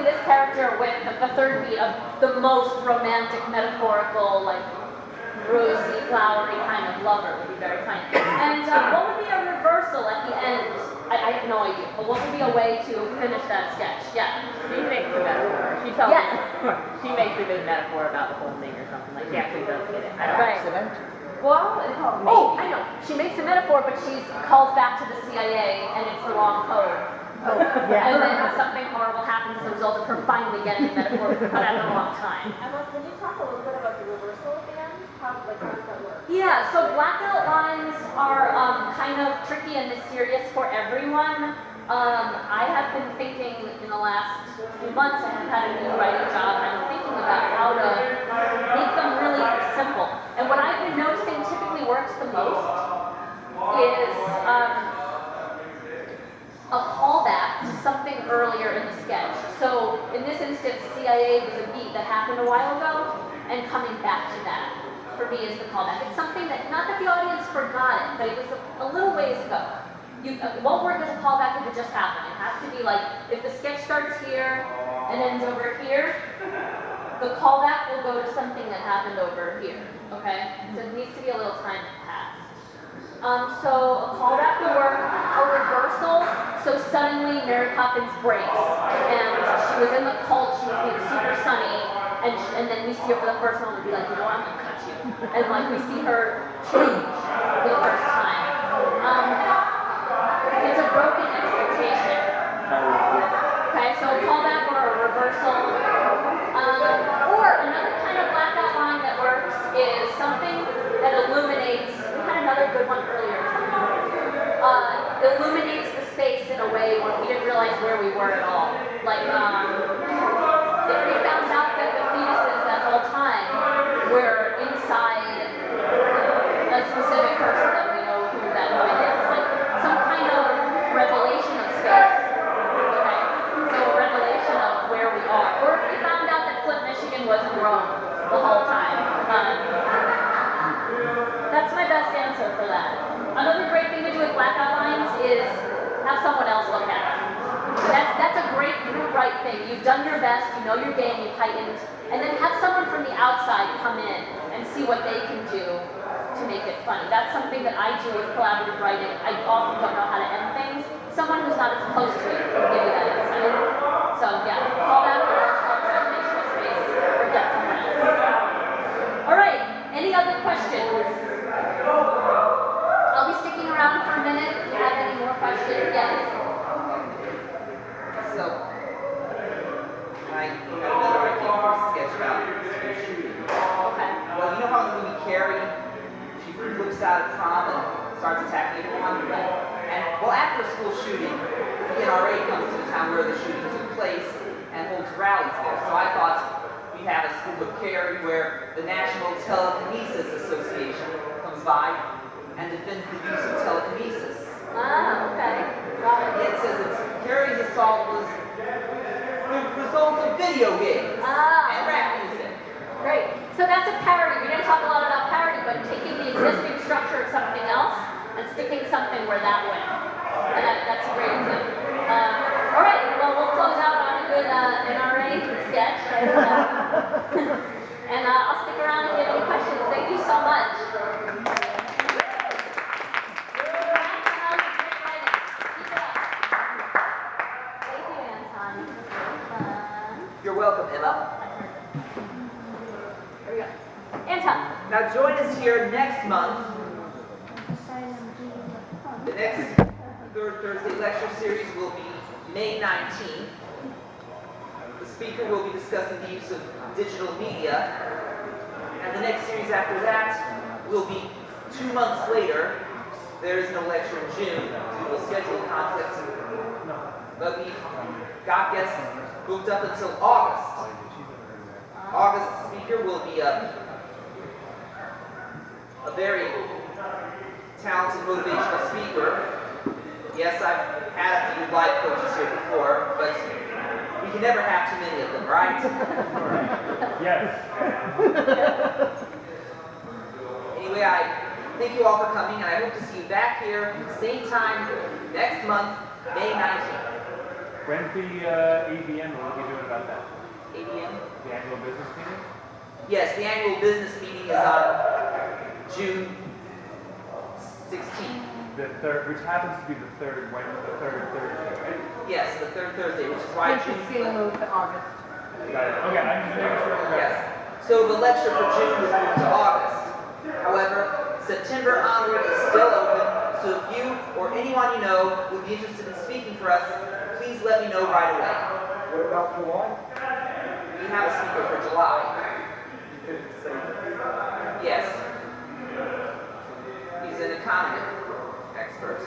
this character with the third beat of the most romantic, metaphorical, like rosy, flowery kind of lover would be very funny. And what would be a reversal at the end? I have no idea, but what would be a way to finish that sketch? Yeah. She makes a metaphor. She tells Yes. She makes a good metaphor about the whole thing or something. Like she actually does get it. I don't Right. Well, Oh, I know. She makes a metaphor, but she calls back to the CIA, and it's the wrong code. Oh, yeah. And then something horrible happens as a result of her finally getting the metaphor, but at the wrong time. Emma, can you talk a little bit about the reversal at the end? How does that work? Yeah, so blackout lines are kind of tricky and mysterious for everyone. I have been thinking in the last few months, I have had a new writing job, and I'm thinking about how to make them really simple. And what I've been noticing typically works the most is a callback to something earlier in the sketch. So in this instance, CIA was a beat that happened a while ago, and coming back to that, for me, is the callback. It's something that, not that the audience forgot it, but it was a little ways ago. It won't work as a callback if it just happened. It has to be like, if the sketch starts here and ends over here, the callback will go to something that happened over here, okay? So it needs to be a little time that passed. So a callback will work, a reversal, so suddenly Mary Poppins breaks, and she was in the cult, she was being super sunny, and then we see her for the first time and be like, you know what, I'm gonna cut you. And like we see her change for the first time. It's a a broken expectation. Okay, so a callback or a reversal. Or another kind of blackout line that works is something that illuminates, we had another good one earlier, illuminates the space in a way where we didn't realize where we were at all. Like, if we found out that the fetuses that whole time were inside a specific person that we know who that is, like some kind of revelation of space. Okay, so a revelation of where we are. Or if we found out that Flint, Michigan wasn't wrong the whole time. That's my best answer for that. Another great thing to do with blackout lines is have someone else look at it. That's a great group right thing. You've done your best, you know your game, you've heightened, and then have someone from the outside come in and see what they can do to make it funny. That's something that I do with collaborative writing. I often don't know how to end things. Someone who's not as close to it can give you that insight. So yeah, call that or self-revelation space or get someone else. All right, any other questions? I'll be sticking around for a minute if you have any more questions. Yes. So, I got another idea for a sketch about school shooting. Okay. Well, you know how in the movie Carrie, she flips out of prom and starts attacking everyone? And, well, after a school shooting, the NRA comes to the town where the shooting took place and holds rallies there. So I thought we'd have a school of Carrie where the National Telekinesis Association comes by and defends the use of telekinesis. Ah, okay. Got it. It says that Carrie's assault was the result of video games and rap music. Great. So that's a parody. We didn't talk a lot about parody, but taking the existing structure of something else and sticking something where that went. And that's a great example. All right. Well, we'll close out on a good NRA sketch. And I'll stick around if you have any questions. Thank you so much. You're welcome, Emma. Here we go. Anton. Now join us here next month. The next third Thursday lecture series will be May 19th. The speaker will be discussing the use of digital media. And the next series after that will be 2 months later. There is no lecture in June due to a scheduling conflict. But we've got guests booked up until August. August's speaker will be a very talented motivational speaker. Yes, I've had a few life coaches here before, but we can never have too many of them, right? Yes. Anyway, I thank you all for coming, and I hope to see you back here same time next month, May 19th. When's the ABM? What are we doing about that? ABM? The annual business meeting? Yes, the annual business meeting is on June 16th. The third, which happens to be the third Thursday, right? Yes, the third Thursday, which is why Which is being moved to August. Got it. Okay, I'm just making sure. Yes. So the lecture for June was moved to August. However, September onward is still open, so if you or anyone you know would be interested in speaking for us, please let me know right away. What about July? We have a speaker for July. You could say Yes. He's an economic expert.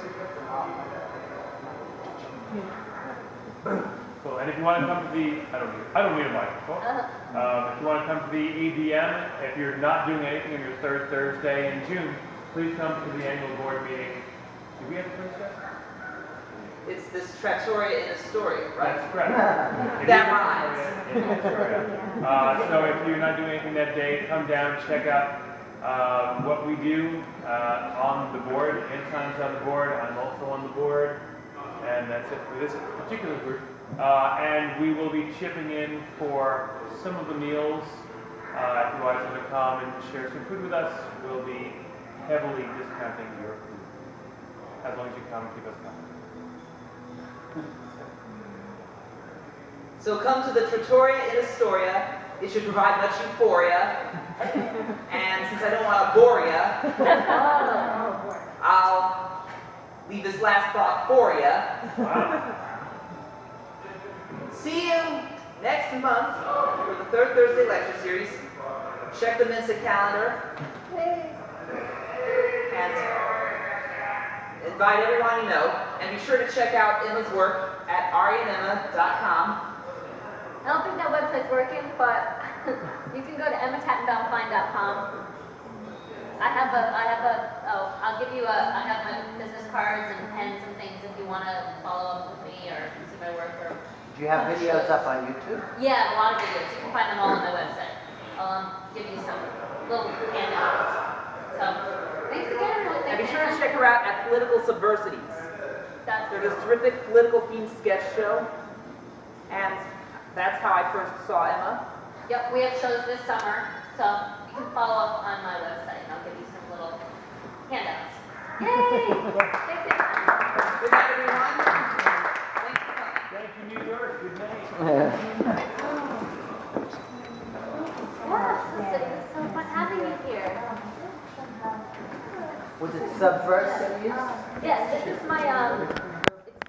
Cool. And if you want to come to the, I don't need a microphone. If you want to come to the ABM, if you're not doing anything on your third Thursday in June, please come to the annual board meeting. Do we have a Thursday? It's this Trattoria in Astoria, right? That's correct. That rhymes. In Astoria. So if you're not doing anything that day, come down, check out what we do on the board. Anton's on the board, I'm also on the board, and that's it for this particular group. And we will be chipping in for some of the meals. If you want to come and share some food with us, we'll be heavily discounting your food, as long as you come and keep us coming. So come to the Trattoria in Astoria. It should provide much euphoria. And since I don't want to bore you, I'll leave this last thought for you. See you next month for the third Thursday lecture series. Check the Mensa calendar. And invite everyone you know. And be sure to check out Emma's work at arianemma.com. I don't think that website's working, but you can go to Tattenbaum-Fine.com. I'll give you I have my business cards and pens and things if you want to follow up with me or see my work or. Do you have videos up on YouTube? Yeah, a lot of videos. You can find them all on my website. I'll give you some little handouts. So, thanks again. And be sure to check her out at Political Subversities. They're this terrific political themed sketch show. And that's how I first saw Emma. Yep, we have shows this summer, so you can follow up on my website and I'll give you some little handouts. Yay! Thanks, Good night, everyone. Thanks for coming. Thank you, New York. Good night. Yes, it was so fun having you here. Was it Subversities? Yes, this is my, it's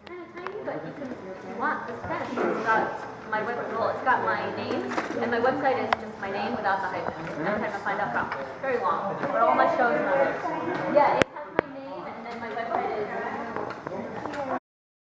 kind of tiny, but you can, if you want, this pen. It's got my it's got my name, and my website is just my name without the hyphen. Tattenbaum-Fine.com. Very long, but all my shows are on there. Yeah.